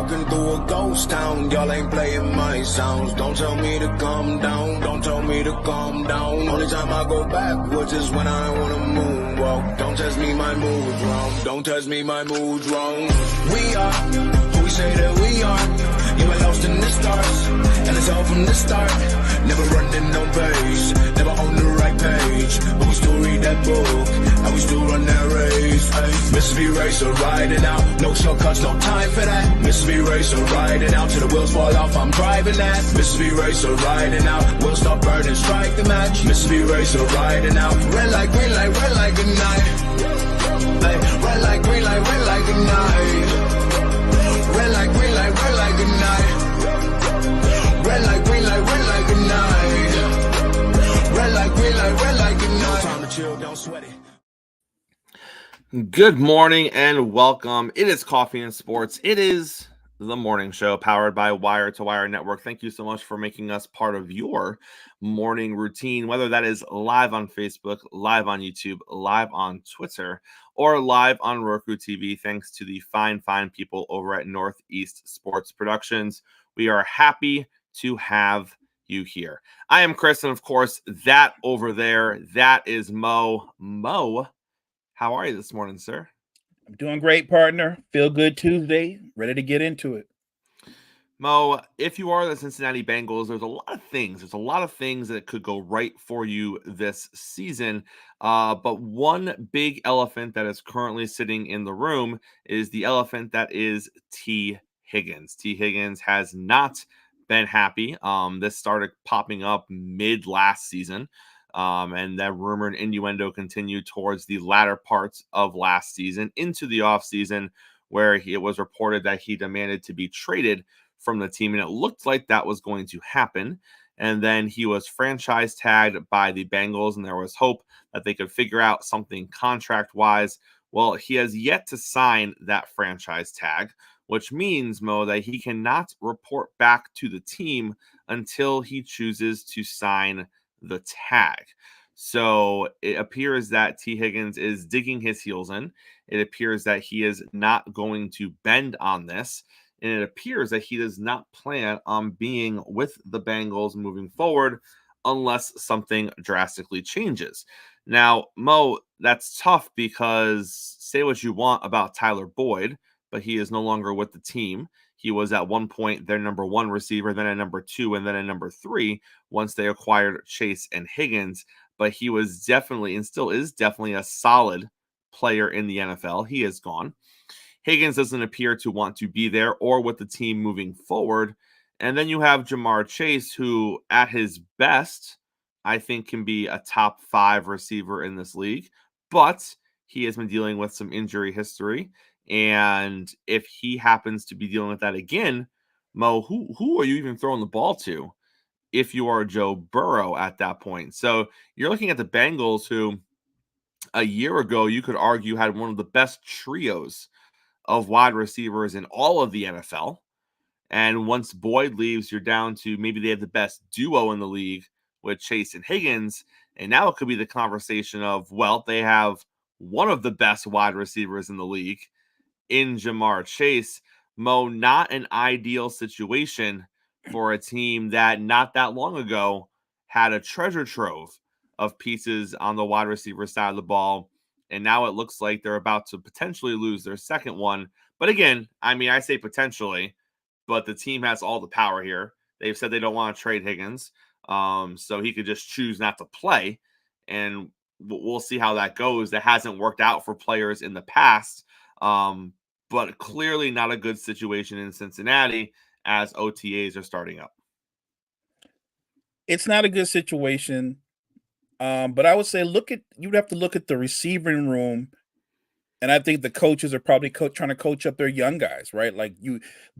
walking through a ghost town. Y'all ain't playing my sounds. Don't tell me to calm down. Don't tell me to calm down. Only time I go backwards is when I wanna moonwalk. Don't test me, my mood's wrong. Don't test me, my mood's wrong. We are who we say that we are. You were lost in the stars, and it's all from the start. Never running no pace, never on the right page, but we still read that book, and we still run that race. Ay. Mississippi Racer riding out, no shortcuts, no time for that. Mississippi Racer riding out till the wheels fall off, I'm driving that. Mississippi Racer riding out, we'll stop burning, strike the match. Mississippi Racer riding out, red light, green light, red light, good night. Ay. Red light, green light, red light, good night. Red light, green light, red light, good night. Red light, green light, red light, good night. Red light, green light, red light, good night. Time to chill, don't sweat it. Good morning and welcome. It is Coffee and Sports. It is the morning show powered by Wire to Wire Network. Thank you so much for making us part of your morning routine, whether that is live on Facebook, live on YouTube, live on Twitter, or live on Roku TV. Thanks to the fine people over at Northeast Sports Productions. We are happy to have you here. I am Chris, and of course, that over there, that is Mo. Mo, how are you this morning, sir? I'm doing great, partner. Feel good Tuesday. Ready to get into it. Mo, if you are the Cincinnati Bengals, there's a lot of things. There's a lot of things that could go right for you this season. But one big elephant that is currently sitting in the room is the elephant that is T. Higgins. T. Higgins has not been happy. This started popping up mid last season. And that rumor and innuendo continued towards the latter parts of last season into the offseason, where it was reported that he demanded to be traded from the team, and it looked like that was going to happen. And then he was franchise tagged by the Bengals, and there was hope that they could figure out something contract-wise. Well, he has yet to sign that franchise tag, which means, Mo, that he cannot report back to the team until he chooses to sign the tag. So it appears that T. Higgins is digging his heels in. It appears that he is not going to bend on this. And it appears that he does not plan on being with the Bengals moving forward unless something drastically changes. Now, Mo, that's tough because say what you want about Tyler Boyd, but he is no longer with the team. He was at one point their number one receiver, then a number two, and then a number three once they acquired Chase and Higgins. But he was definitely and still is definitely a solid player in the NFL. He is gone. Higgins doesn't appear to want to be there or with the team moving forward. And then you have Jamar Chase, who at his best, I think can be a top 5 receiver in this league. But he has been dealing with some injury history. And if he happens to be dealing with that again, Mo, who are you even throwing the ball to if you are Joe Burrow at that point? So you're looking at the Bengals, who a year ago you could argue had one of the best trios of wide receivers in all of the NFL. And once Boyd leaves, you're down to maybe they have the best duo in the league with Chase and Higgins. And now it could be the conversation of, well, they have one of the best wide receivers in the league in Jamar Chase. Mo, not an ideal situation for a team that not that long ago had a treasure trove of pieces on the wide receiver side of the ball. And now it looks like they're about to potentially lose their second one. But again, I mean, I say potentially, but the team has all the power here. They've said they don't want to trade Higgins. So he could just choose not to play. And we'll see how that goes. That hasn't worked out for players in the past. But clearly not a good situation in Cincinnati as OTAs are starting up. It's not a good situation. But I would say you'd have to look at the receiving room, and I think the coaches are probably trying to coach up their young guys, right? Like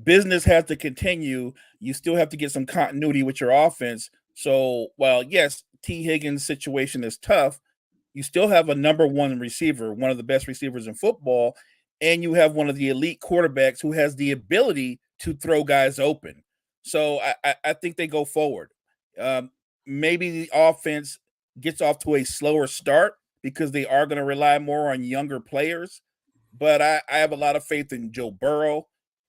business has to continue. You still have to get some continuity with your offense. So while yes, T. Higgins' situation is tough, you still have a number one receiver, one of the best receivers in football, and you have one of the elite quarterbacks who has the ability to throw guys open. So I think they go forward. Maybe the offense gets off to a slower start because they are going to rely more on younger players. But I have a lot of faith in Joe Burrow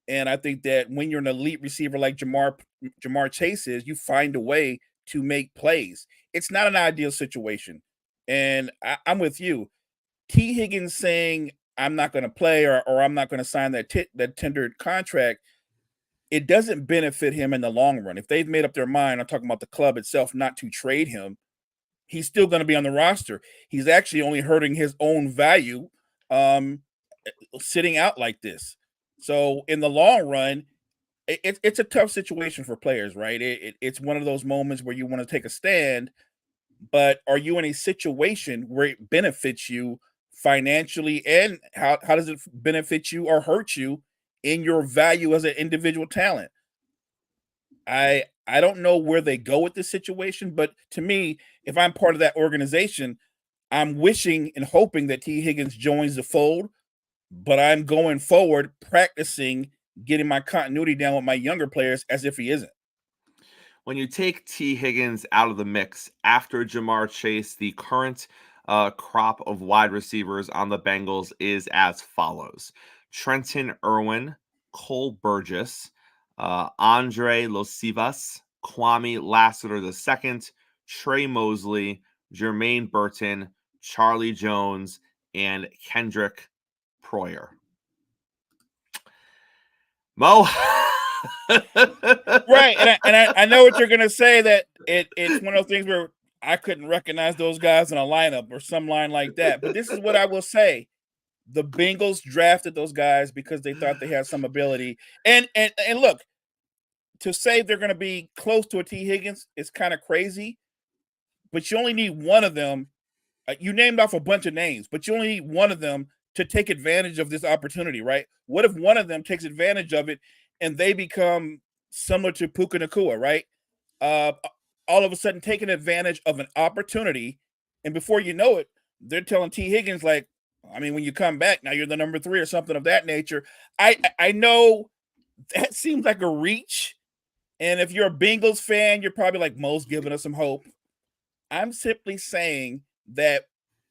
And I think that when you're an elite receiver like Jamar Chase is, you find a way to make plays. It's not an ideal situation. And I'm with you. T. Higgins saying, I'm not going to play or I'm not going to sign that tendered contract, it doesn't benefit him in the long run. If they've made up their mind, I'm talking about the club itself, not to trade him, he's still going to be on the roster. He's actually only hurting his own value sitting out like this. So in the long run, it's a tough situation for players, right? It's one of those moments where you want to take a stand, but are you in a situation where it benefits you financially, and how does it benefit you or hurt you in your value as an individual talent? I don't know where they go with this situation, but to me, if I'm part of that organization, I'm wishing and hoping that T. Higgins joins the fold, but I'm going forward practicing getting my continuity down with my younger players as if he isn't. When you take T. Higgins out of the mix after Jamar Chase, the current crop of wide receivers on the Bengals is as follows: Trenton Irwin, Cole Burgess, Andre Losivas, Kwame Lassiter II, Trey Mosley, Jermaine Burton, Charlie Jones, and Kendrick Proyer. Mo. Right, and I know what you're gonna say, that it's one of those things where I couldn't recognize those guys in a lineup or some line like that. But this is what I will say: the Bengals drafted those guys because they thought they had some ability. And look, to say they're going to be close to a T. Higgins is kind of crazy, but you only need one of them. You named off a bunch of names, but you only need one of them to take advantage of this opportunity, right? What if one of them takes advantage of it and they become similar to Puka Nacua, right? Uh, all of a sudden taking advantage of an opportunity, and before you know it, they're telling T. Higgins, like, I mean, when you come back, now you're the number 3 or something of that nature. I know that seems like a reach, and if you're a Bengals fan, you're probably like, Mo's giving us some hope. I'm simply saying that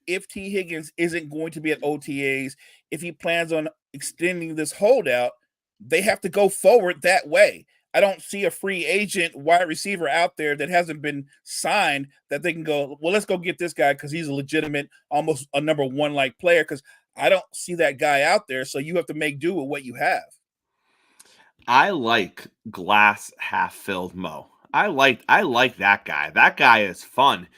if T. Higgins isn't going to be at OTAs, if he plans on extending this holdout, they have to go forward that way. I don't see a free agent wide receiver out there that hasn't been signed that they can go, well, let's go get this guy because he's a legitimate, almost a number 1 like player, because I don't see that guy out there. So you have to make do with what you have. I like glass half filled Mo. I like that guy. That guy is fun.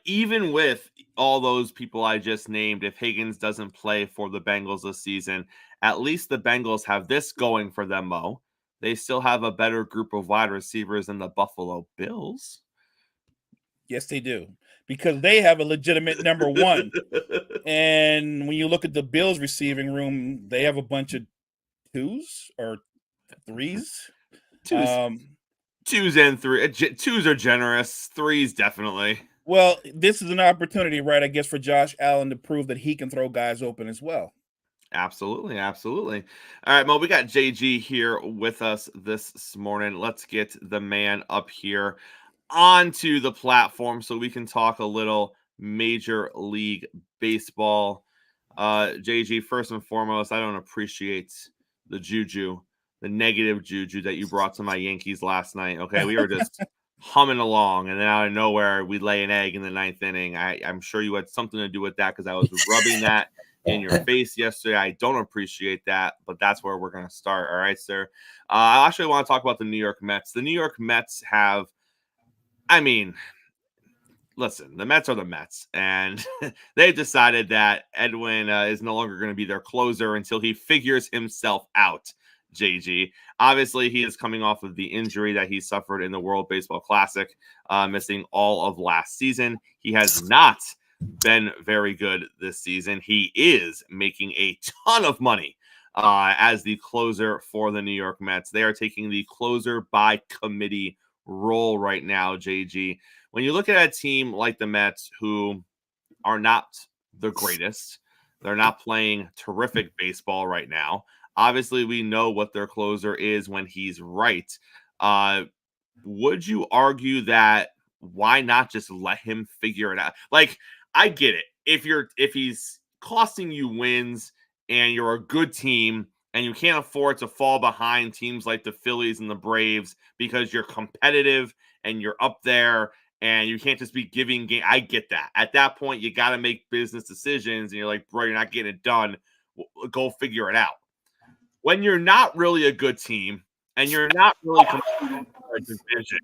Even with all those people I just named, if Higgins doesn't play for the Bengals this season, at least the Bengals have this going for them, Mo. They still have a better group of wide receivers than the Buffalo Bills. Yes, they do, because they have a legitimate number 1. And when you look at the Bills receiving room, they have a bunch of 2s or 3s. Twos and 3. 2s are generous. 3s definitely. Well, this is an opportunity, right, I guess, for Josh Allen to prove that he can throw guys open as well. Absolutely. All right, Mo, we got JG here with us this morning. Let's get the man up here onto the platform so we can talk a little Major League Baseball. JG, first and foremost, I don't appreciate the juju, the negative juju that you brought to my Yankees last night. Okay, we were just humming along, and then out of nowhere, we lay an egg in the 9th inning. I'm sure you had something to do with that because I was rubbing that in your face yesterday. I don't appreciate that, but that's where we're going to start. All right, sir. I actually want to talk about the New York Mets. The New York Mets have, I mean, listen, the Mets are the Mets, and they've decided that Edwin is no longer going to be their closer until he figures himself out. JG. Obviously, he is coming off of the injury that he suffered in the World Baseball Classic, missing all of last season. He has not been very good this season. He is making a ton of money as the closer for the New York Mets. They are taking the closer by committee role right now, JG. When you look at a team like the Mets, who are not the greatest, they're not playing terrific baseball right now. Obviously, we know what their closer is when he's right. Would you argue that why not just let him figure it out? Like, I get it. If he's costing you wins and you're a good team and you can't afford to fall behind teams like the Phillies and the Braves because you're competitive and you're up there and you can't just be giving game. I get that. At that point, you got to make business decisions and you're like, bro, you're not getting it done. Go figure it out. When you're not really a good team and you're not really competing for a division,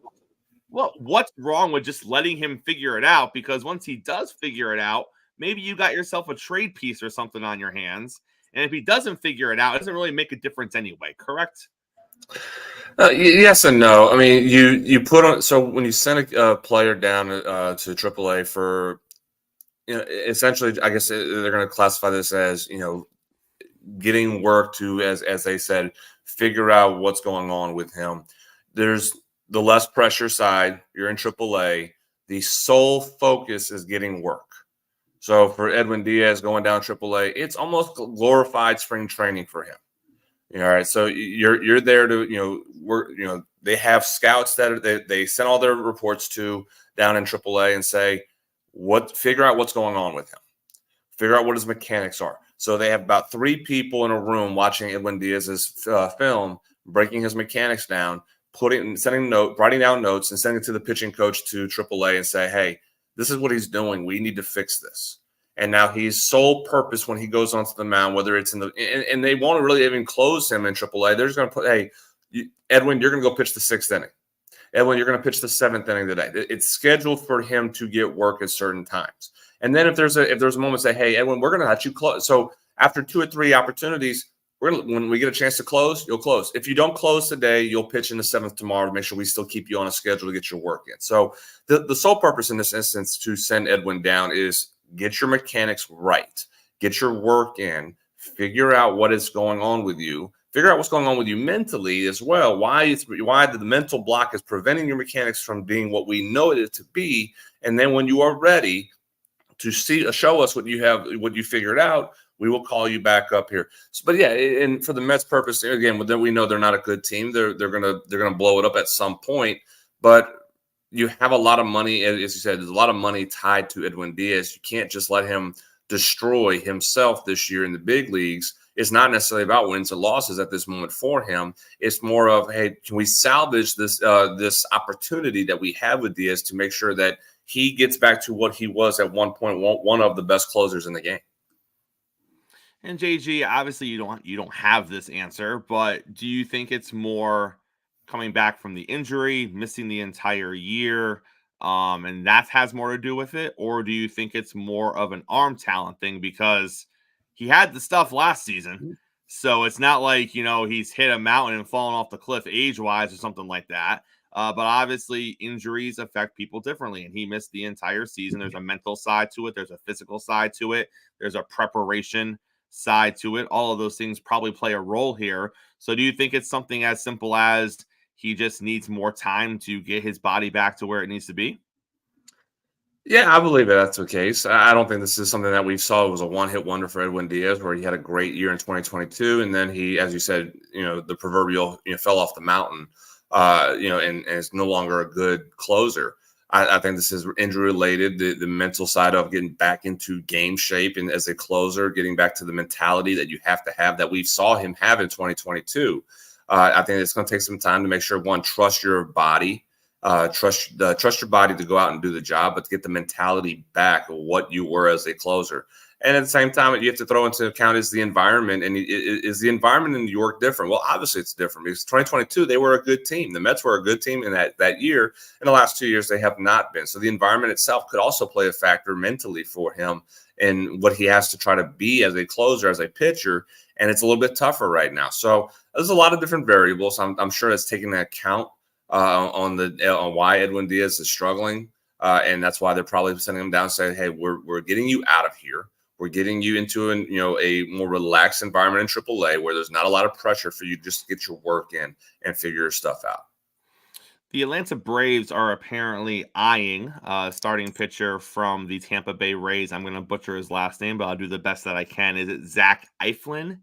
well, what's wrong with just letting him figure it out? Because once he does figure it out, maybe you got yourself a trade piece or something on your hands. And if he doesn't figure it out, it doesn't really make a difference anyway, correct? Yes and no. I mean, you put on, so when you send a player down to AAA for, essentially, I guess they're going to classify this as, getting work to, as they said, figure out what's going on with him. There's the less pressure side. You're in AAA. The sole focus is getting work. So for Edwin Diaz going down AAA, it's almost glorified spring training for him. All right, so you're there to work. They have scouts that they send all their reports to down in AAA and say figure out what's going on with him, figure out what his mechanics are. So they have about 3 people in a room watching Edwin Diaz's film, breaking his mechanics down, writing down notes, and sending it to the pitching coach to AAA and say, hey, this is what he's doing. We need to fix this. And now he's sole purpose when he goes onto the mound, whether it's in and they won't really even close him in AAA. They're just going to put, hey, Edwin, you're going to go pitch the 6th inning. Edwin, you're going to pitch the 7th inning today. It's scheduled for him to get work at certain times. And then if there's a moment, say, hey, Edwin, we're going to let you close. So after 2 or 3 opportunities, when we get a chance to close, you'll close. If you don't close today, you'll pitch in the 7th tomorrow to make sure we still keep you on a schedule to get your work in. So the sole purpose in this instance to send Edwin down is get your mechanics right, get your work in, figure out what is going on with you, figure out what's going on with you mentally as well. Why the mental block is preventing your mechanics from being what we know it to be. And then when you are ready to show us what you figured out, we will call you back up here. So, but yeah, and for the Mets' purpose, again, then we know they're not a good team. They're gonna blow it up at some point. But you have a lot of money, as you said, there's a lot of money tied to Edwin Diaz. You can't just let him destroy himself this year in the big leagues. It's not necessarily about wins and losses at this moment for him. It's more of, hey, can we salvage this opportunity that we have with Diaz to make sure that he gets back to what he was at one point, one of the best closers in the game. And JG, obviously you don't have this answer, but do you think it's more coming back from the injury, missing the entire year, and that has more to do with it? Or do you think it's more of an arm talent thing because he had the stuff last season? So it's not like, he's hit a mountain and fallen off the cliff age-wise or something like that. But obviously injuries affect people differently, and he missed the entire season. There's a mental side to it. There's a physical side to it. There's a preparation side to it. All of those things probably play a role here. So do you think it's something as simple as he just needs more time to get his body back to where it needs to be? Yeah, I believe that's the case. I don't think this is something that we saw. It was a one-hit wonder for Edwin Diaz, where he had a great year in 2022, and then he, as you said, the proverbial, fell off the mountain, and is no longer a good closer. I think this is injury related. The mental side of getting back into game shape, and as a closer, getting back to the mentality that you have to have that we saw him have in 2022. I think it's going to take some time to make sure, one, trust your body. Trust your body to go out and do the job, but to get the mentality back of what you were as a closer. And at the same time, you have to throw into account is the environment. And is the environment in New York different? Well, obviously it's different because 2022, they were a good team. The Mets were a good team in that year. In the last 2 years, they have not been. So the environment itself could also play a factor mentally for him and what he has to try to be as a closer, as a pitcher. And it's a little bit tougher right now. So there's a lot of different variables. I'm sure that's taking into account on why Edwin Diaz is struggling, and that's why they're probably sending him down, saying, "Hey, we're getting you out of here. We're getting you into a more relaxed environment in AAA where there's not a lot of pressure for you just to get your work in and figure your stuff out." The Atlanta Braves are apparently eyeing starting pitcher from the Tampa Bay Rays. I'm going to butcher his last name, but I'll do the best that I can. Is it Zach Eflin?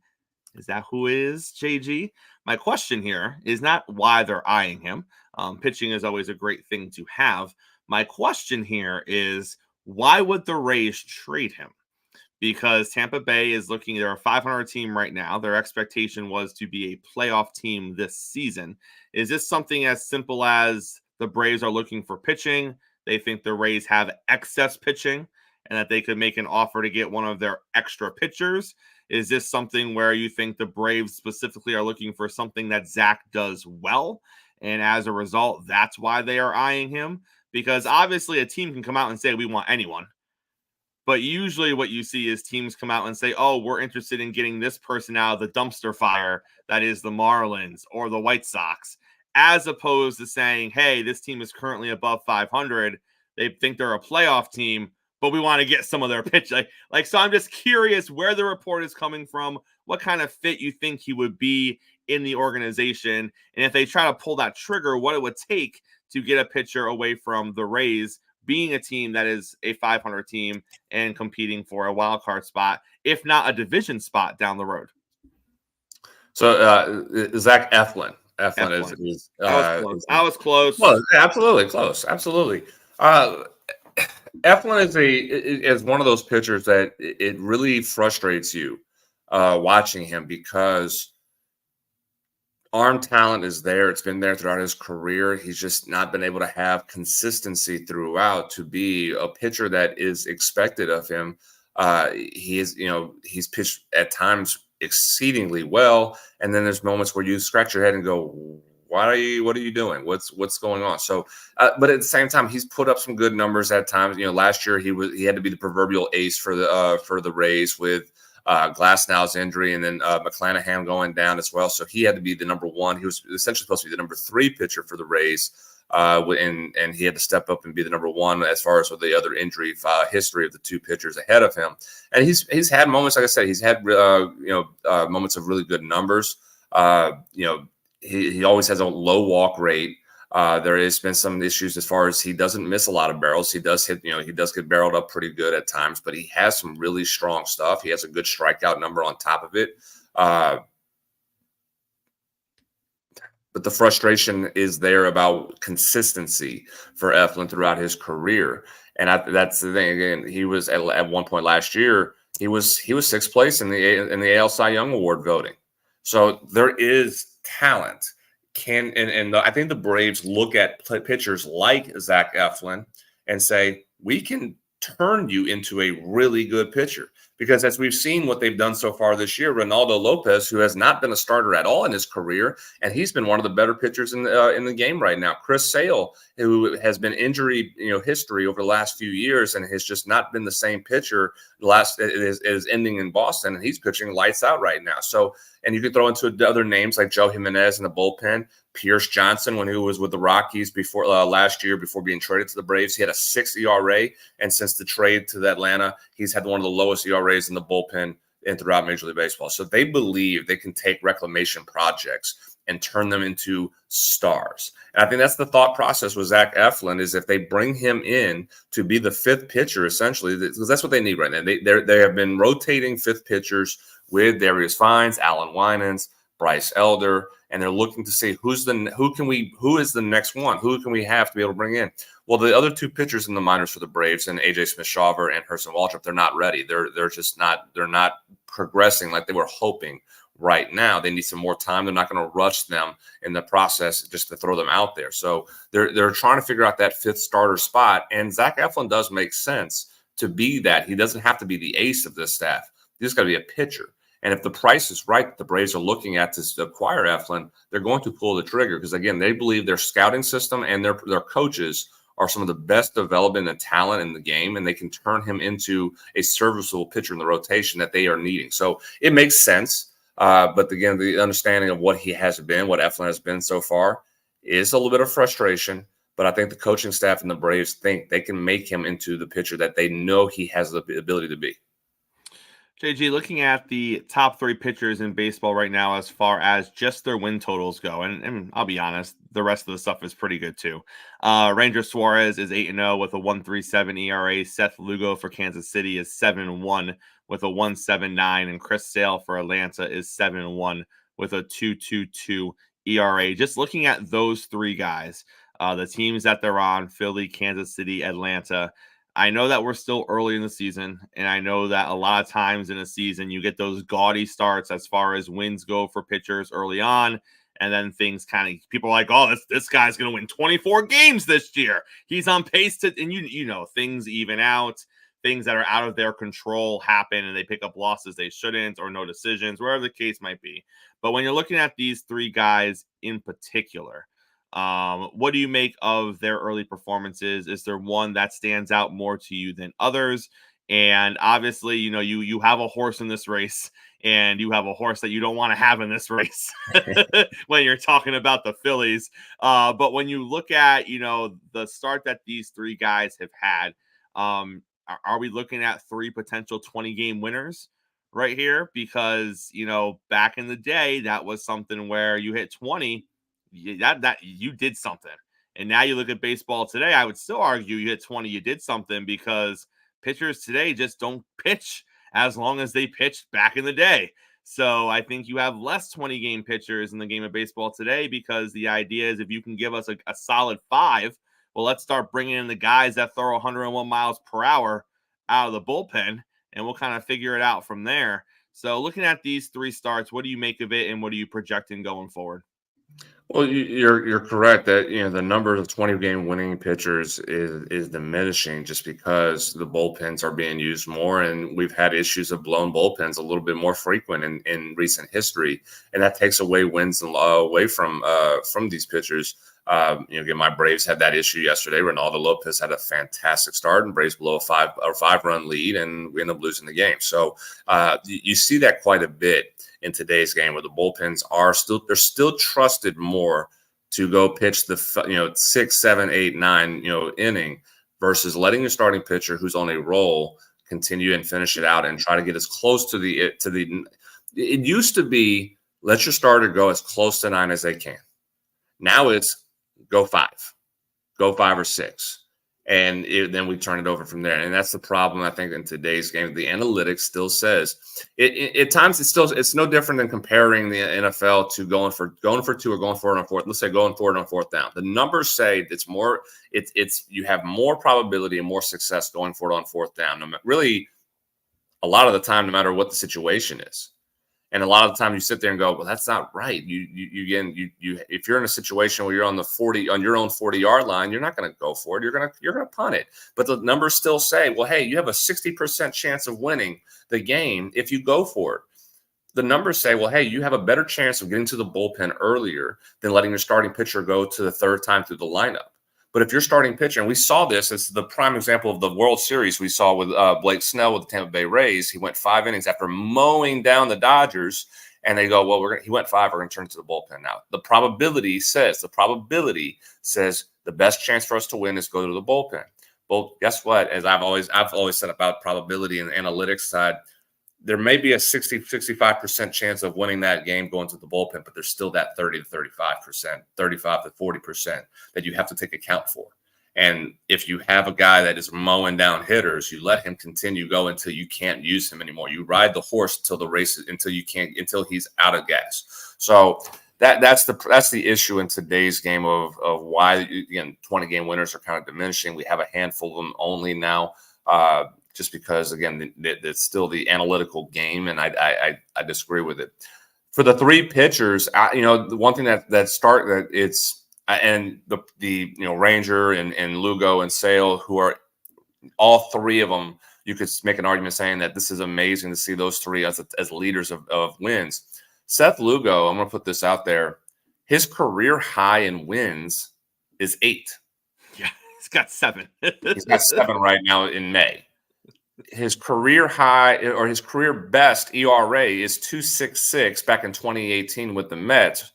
Is that who it is, JG? My question here is not why they're eyeing him. Pitching is always a great thing to have. My question here is, why would the Rays trade him? because Tampa Bay is looking, they're a 500 team right now. Their expectation was to be a playoff team this season. Is this something as simple as the Braves are looking for pitching? They think the Rays have excess pitching and that they could make an offer to get one of their extra pitchers? Is this something where you think the Braves specifically are looking for something that Zach does well? And as a result, that's why they are eyeing him? Because obviously a team can come out and say, we want anyone. But usually what you see is teams come out and say, oh, we're interested in getting this person out of the dumpster fire that is the Marlins or the White Sox, as opposed to saying, hey, this team is currently above 500. They think they're a playoff team, but we want to get some of their pitch. So I'm just curious where the report is coming from, what kind of fit you think he would be in the organization, and if they try to pull that trigger, what it would take to get a pitcher away from the Rays being a team that is a 500 team and competing for a wild card spot, if not a division spot down the road. So Zach Eflin. Eflin is I was close. Well, absolutely close. Absolutely. Eflin is one of those pitchers that it really frustrates you watching him, because arm talent is there. It's been there throughout his career. He's just not been able to have consistency throughout to be a pitcher that is expected of him. He's pitched at times exceedingly well, and then there's moments where you scratch your head and go, what are you doing? What's going on? So, but at the same time, he's put up some good numbers at times. Last year he had to be the proverbial ace for the Rays with Glasnow's injury, and then McClanahan going down as well. So he had to be the number one. He was essentially supposed to be the number 3 pitcher for the Rays, and he had to step up and be the number 1 as far as with the other injury history of the 2 pitchers ahead of him. And he's had moments, like I said, he's had moments of really good numbers. He always has a low walk rate. There has been some issues as far as he doesn't miss a lot of barrels. He does hit, he does get barreled up pretty good at times, but he has some really strong stuff. He has a good strikeout number on top of it. But the frustration is there about consistency for Eflin throughout his career. And that's the thing. Again, he was at one point last year, he was 6th place in the AL Cy Young Award voting. So there is talent. I think the Braves look at pitchers like Zach Eflin and say, we can turn you into a really good pitcher. Because as we've seen what they've done so far this year, Ronaldo Lopez, who has not been a starter at all in his career, and he's been one of the better pitchers in the game right now. Chris Sale, who has been injury history over the last few years and has just not been the same pitcher. Is ending in Boston, and he's pitching lights out right now. So, and you could throw into other names like Joe Jimenez in the bullpen, Pierce Johnson when he was with the Rockies before last year before being traded to the Braves. He had a 6 ERA, and since the trade to Atlanta, he's had one of the lowest ERAs in the bullpen and throughout Major League Baseball. So they believe they can take reclamation projects and turn them into stars. And I think that's the thought process with Zach Eflin, is if they bring him in to be the 5th pitcher, essentially, because that's what they need right now. They have been rotating 5th pitchers with Darius Vines, Alan Winans, Bryce Elder, and they're looking to see who is the next one? Who can we have to be able to bring in? Well, the other 2 pitchers in the minors for the Braves, and AJ Smith-Shawver and Hurston Waldrop, they're not ready. They're just not. They're not progressing like they were hoping right now. They need some more time. They're not going to rush them in the process just to throw them out there. So they're trying to figure out that 5th starter spot. And Zach Eflin does make sense to be that. He doesn't have to be the ace of this staff. He's got to be a pitcher. And if the price is right, the Braves are looking at to acquire Eflin, they're going to pull the trigger because, again, they believe their scouting system and their coaches are some of the best development and talent in the game, and they can turn him into a serviceable pitcher in the rotation that they are needing. So it makes sense. But again, the understanding of what he has been, what Eflin has been so far, is a little bit of frustration. But I think the coaching staff and the Braves think they can make him into the pitcher that they know he has the ability to be. JG, looking at the top 3 pitchers in baseball right now as far as just their win totals go, and I'll be honest, the rest of the stuff is pretty good too. Ranger Suarez is 8-0 with a 1.37 ERA. Seth Lugo for Kansas City is 7-1 with a 1.79, and Chris Sale for Atlanta is 7-1 with a 2.22 ERA. Just looking at those 3 guys, the teams that they're on, Philly, Kansas City, Atlanta, I know that we're still early in the season, and I know that a lot of times in a season you get those gaudy starts as far as wins go for pitchers early on, and then things kind of people are like, oh, this guy's going to win 24 games this year. He's on pace to, and you know things even out. Things that are out of their control happen, and they pick up losses they shouldn't, or no decisions, wherever the case might be. But when you're looking at these three guys in particular, what do you make of their early performances? Is there one that stands out more to you than others? And obviously, you know, you have a horse in this race, and you have a horse that you don't want to have in this race when you're talking about the Phillies. But when you look at, you know, the start that these three guys have had, are we looking at three potential 20-game winners right here? Because, you know, back in the day, that was something where you hit 20, that you did something. And now you look at baseball today, I would still argue you hit 20, you did something, because pitchers today just don't pitch as long as they pitched back in the day. So I think you have less 20-game pitchers in the game of baseball today, because the idea is if you can give us a solid 5, well, let's start bringing in the guys that throw 101 miles per hour out of the bullpen, and we'll kind of figure it out from there. So looking at these three starts, what do you make of it, and what are you projecting going forward? Well, you're correct that, you know, the number of 20-game winning pitchers is diminishing just because the bullpens are being used more, and we've had issues of blown bullpens a little bit more frequent in recent history, and that takes away wins away from these pitchers. You know, again, my Braves had that issue yesterday. Ronaldo Lopez had a fantastic start, and Braves blow a 5-run lead, and we end up losing the game. So you see that quite a bit in today's game, where the bullpens they're still trusted more to go pitch the, you know, 6, 7, 8, 9, you know, inning, versus letting your starting pitcher who's on a roll continue and finish it out and try to get as close to the. It used to be, let your starter go as close to 9 as they can. Now it's go 5 or 6. And then we turn it over from there. And that's the problem, I think, in today's game. The analytics still says at times it's no different than comparing the NFL to going for 2 or going for it on 4th. Let's say going for it on 4th down. The numbers say you have more probability and more success going for it on 4th down. Really, a lot of the time, no matter what the situation is. And a lot of the time you sit there and go, well, that's not right. You if you're in a situation where you're on your own 40-yard line, you're not going to go for it. You're going to punt it. But the numbers still say, well, hey, you have a 60% chance of winning the game if you go for it. The numbers say, well, hey, you have a better chance of getting to the bullpen earlier than letting your starting pitcher go to the 3rd time through the lineup. But if you're starting pitcher, and we saw this as the prime example of the World Series we saw with Blake Snell with the Tampa Bay Rays. He went 5 innings after mowing down the Dodgers, and they go, well, he went 5, we're going to turn it to the bullpen now. The probability says the best chance for us to win is go to the bullpen. Well, guess what? As I've always said about probability and the analytics side, there may be a 65% chance of winning that game going to the bullpen, but there's still that 30 to 35%, 35 to 40% that you have to take account for. And if you have a guy that is mowing down hitters, you let him continue go until you can't use him anymore. You ride the horse until he's out of gas. So that's the issue in today's game of why, again, 20-game winners are kind of diminishing. We have a handful of them only now. Just because, again, it's still the analytical game, and I disagree with it. For the 3 pitchers, you know, the one thing and the you know, Ranger and Lugo and Sale, who are all 3 of them, you could make an argument saying that this is amazing to see those 3 as leaders of wins. Seth Lugo, I'm going to put this out there, his career high in wins is 8. Yeah, he's got 7. He's got 7 right now in May. His career high or his career best ERA is 2.66 back in 2018 with the Mets.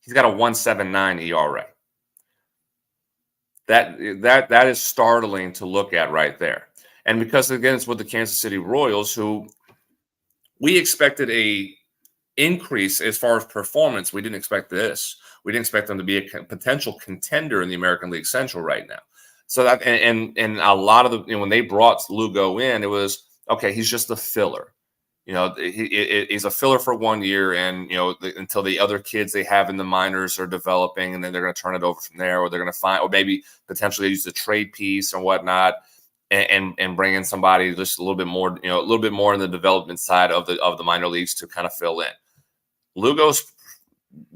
He's got a 1.79 ERA. That is startling to look at right there. And because, again, it's with the Kansas City Royals, who we expected a increase as far as performance. We didn't expect this. We didn't expect them to be a potential contender in the American League Central right now. So that and a lot of the, you know, when they brought Lugo in, it was okay. He's just a filler, you know. He's a filler for 1 year, and you know until the other kids they have in the minors are developing, and then they're going to turn it over from there, or they're going to find, or maybe potentially use a trade piece or whatnot. and bring in somebody just a little bit more, a little bit more in the development side of the minor leagues to kind of fill in. Lugo's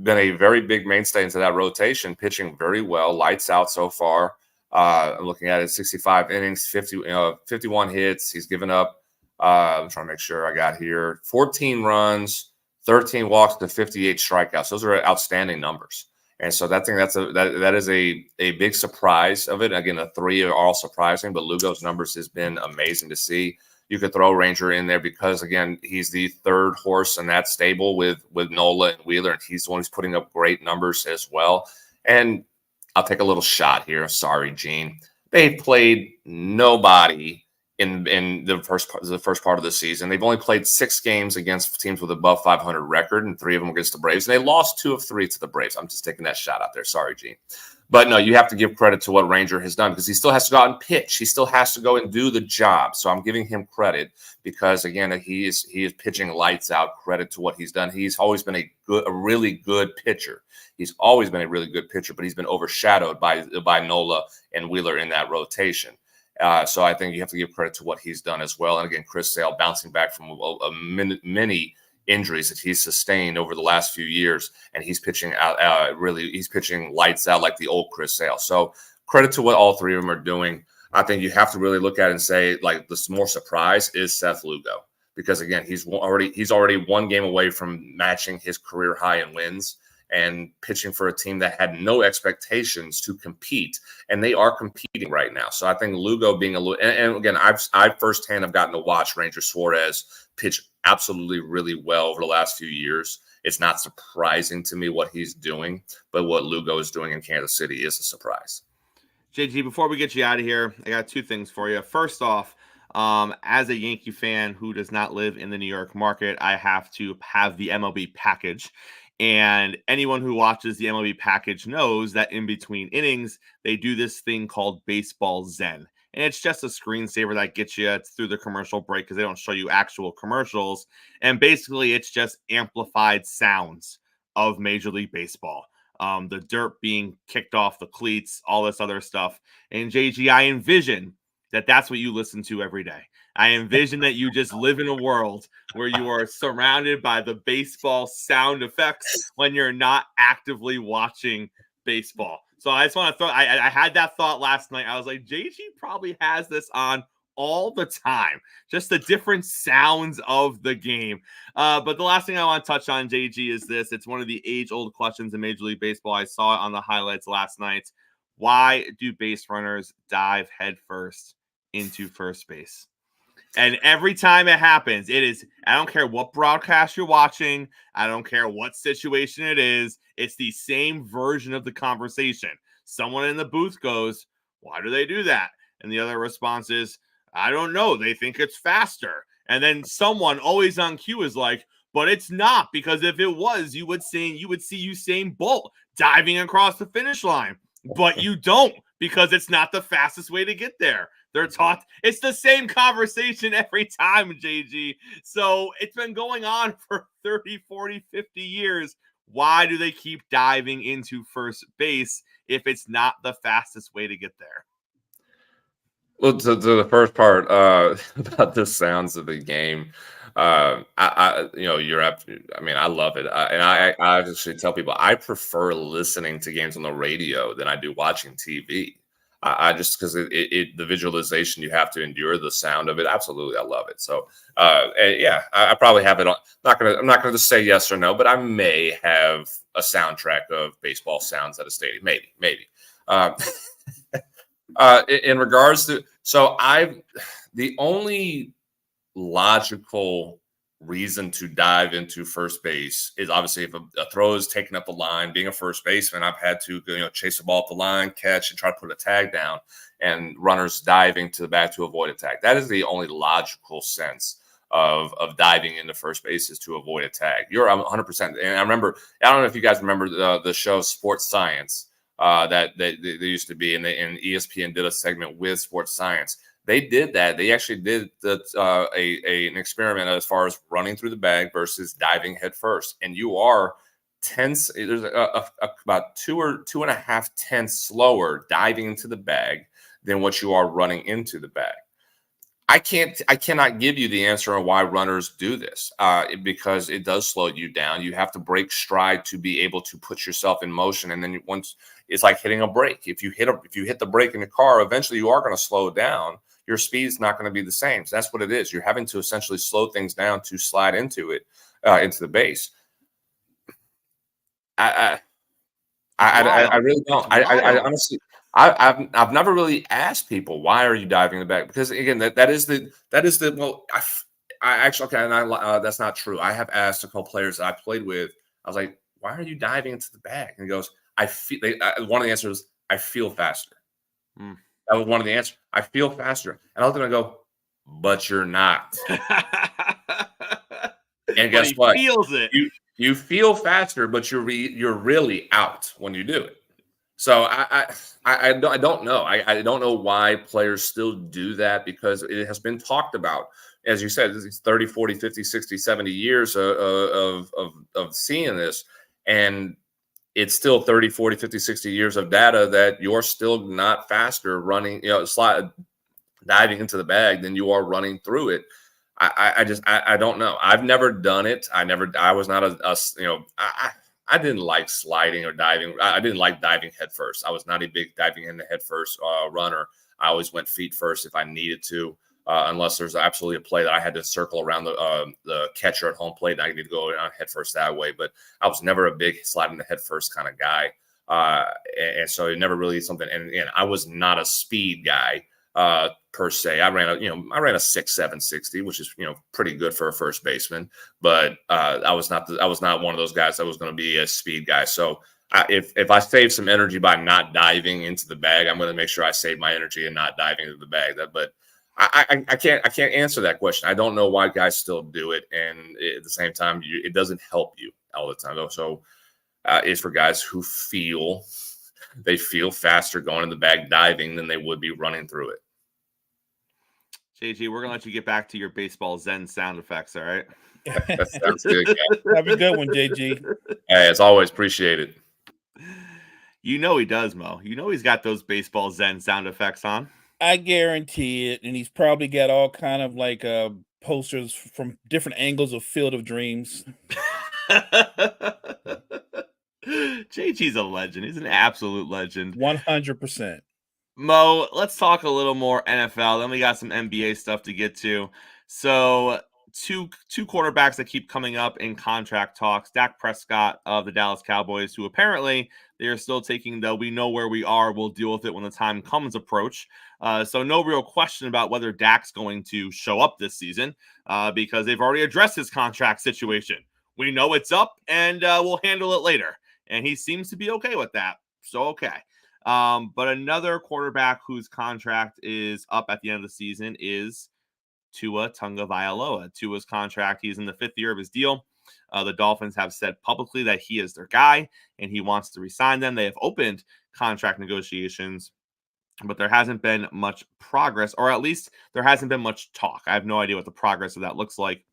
been a very big mainstay into that rotation, pitching very well, lights out so far. I'm looking at it, 65 innings, 51 hits. He's given up, I'm trying to make sure I got here, 14 runs, 13 walks to 58 strikeouts. Those are outstanding numbers. And so that is a big surprise of it. Again, the three are all surprising, but Lugo's numbers has been amazing to see. You could throw Ranger in there because, again, he's the third horse in that stable with Nola and Wheeler, and he's the one who's putting up great numbers as well. And I'll take a little shot here. Sorry, Gene. They've played nobody in the first part of the season. They've only played 6 games against teams with above 500 record, and 3 of them against the Braves. And they lost 2 of 3 to the Braves. I'm just taking that shot out there. Sorry, Gene. But no, you have to give credit to what Ranger has done because he still has to go out and pitch. He still has to go and do the job. So I'm giving him credit because, again, he is pitching lights out. Credit to what he's done. He's always been a really good pitcher. He's always been a really good pitcher, but he's been overshadowed by Nola and Wheeler in that rotation. So I think you have to give credit to what he's done as well. And again, Chris Sale bouncing back from many injuries that he's sustained over the last few years, and he's pitching out he's pitching lights out like the old Chris Sale. So credit to what all 3 of them are doing. I think you have to really look at it and say, like, the more surprise is Seth Lugo because, again, he's already 1 game away from matching his career high in wins and pitching for a team that had no expectations to compete, and they are competing right now. So I think Lugo being and again, I firsthand have gotten to watch Ranger Suarez pitch absolutely really well over the last few years. It's not surprising to me what he's doing, but what Lugo is doing in Kansas City is a surprise. JG, before we get you out of here, I got 2 things for you. First off, as a Yankee fan who does not live in the New York market, I have to have the MLB package. And anyone who watches the MLB package knows that in between innings, they do this thing called Baseball Zen. And it's just a screensaver that gets you through the commercial break because they don't show you actual commercials. And basically, it's just amplified sounds of Major League Baseball. The dirt being kicked off the cleats, all this other stuff. And JG, I envision that that's what you listen to every day. I envision that you just live in a world where you are surrounded by the baseball sound effects when you're not actively watching baseball. So I just want to I had that thought last night. I was like, JG probably has this on all the time, just the different sounds of the game. But the last thing I want to touch on, JG, is this. It's one of the age-old questions in Major League Baseball. I saw it on the highlights last night. Why do base runners dive headfirst into first base? And every time it happens, I don't care what broadcast you're watching. I don't care what situation it is. It's the same version of the conversation. Someone in the booth goes, why do they do that? And the other response is, I don't know. They think it's faster. And then someone always on cue is like, but it's not, because if it was, you would see Usain Bolt diving across the finish line. But you don't, because it's not the fastest way to get there. They're taught it's the same conversation every time, JG. So it's been going on for 30, 40, 50 years. Why do they keep diving into first base if it's not the fastest way to get there? Well, to the first part about the sounds of the game, you're absolutely. I mean, I love it, and I actually tell people I prefer listening to games on the radio than I do watching TV. I just because the visualization, you have to endure the sound of it. Absolutely, I love it. So, yeah, I probably have it on. I'm not gonna just say yes or no, but I may have a soundtrack of baseball sounds at a stadium. Maybe. In regards to, the only logical reason to dive into first base is obviously if a throw is taking up the line. Being a first baseman, I've had to chase the ball up the line, catch, and try to put a tag down, and runners diving to the back to avoid a tag. That is the only logical sense of diving into first base, is to avoid a tag. You're 100%. And I don't know if you guys remember the show Sports Science that they used to be, and ESPN did a segment with Sports Science. They did that. They actually did an experiment as far as running through the bag versus diving head first. And you are tenths. There's about 2 or 2.5 tenths slower diving into the bag than what you are running into the bag. I cannot give you the answer on why runners do this because it does slow you down. You have to break stride to be able to put yourself in motion, and then once it's like hitting a brake. If you hit the brake in the car, eventually you are going to slow down. Your speed's not going to be the same. So that's what it is. You're having to essentially slow things down to slide into it, into the base. I really don't. I honestly, I've never really asked people why are you diving in the bag, because again that is the well I actually okay, and that's not true. I have asked a couple players that I played with. I was like, why are you diving into the bag? And he goes, I feel. One of the answers was, I feel faster. That was one of the answers. I feel faster, and I look at him and go, but you're not. And guess what? Feels it. You feel faster, but you're really out when you do it. So I don't know. I don't know why players still do that, because it has been talked about. As you said, it's 30, 40, 50, 60, 70 years of seeing this. And it's still 30, 40, 50, 60 years of data that you're still not faster running, diving into the bag than you are running through it. I don't know. I've never done it. I was not I didn't like sliding or diving. I didn't like diving head first. I was not a big diving in the head first runner. I always went feet first if I needed to, unless there's absolutely a play that I had to circle around the catcher at home plate and I need to go head first that way. But I was never a big sliding the head first kind of guy. And so it never really something. And I was not a speed guy. Per se, I ran a 6.7 60, which is pretty good for a first baseman. But I was not one of those guys that was going to be a speed guy. So if I save some energy by not diving into the bag, I'm going to make sure I save my energy and not diving into the bag. But I can't answer that question. I don't know why guys still do it, and at the same time, it doesn't help you all the time. So it's for guys who feel faster going in the bag diving than they would be running through it. JG, we're gonna let you get back to your baseball zen sound effects. All right. That sounds good. Yeah. Have a good one, JG. Hey, as always, appreciate it. He does, Mo. He's got those baseball zen sound effects on. I guarantee it, and he's probably got all kind of like posters from different angles of Field of Dreams. JG's a legend. He's an absolute legend. 100%. Mo, let's talk a little more NFL. Then we got some NBA stuff to get to. So two quarterbacks that keep coming up in contract talks. Dak Prescott of the Dallas Cowboys, who apparently they are still taking the "we know where we are, we'll deal with it when the time comes" approach. So no real question about whether Dak's going to show up this season because they've already addressed his contract situation. We know it's up, and we'll handle it later. And he seems to be okay with that. So okay. But another quarterback whose contract is up at the end of the season is Tua Tagovailoa. Tua's contract, he's in the 5th year of his deal. The Dolphins have said publicly that he is their guy and he wants to re-sign them. They have opened contract negotiations, but there hasn't been much progress, or at least there hasn't been much talk. I have no idea what the progress of that looks like.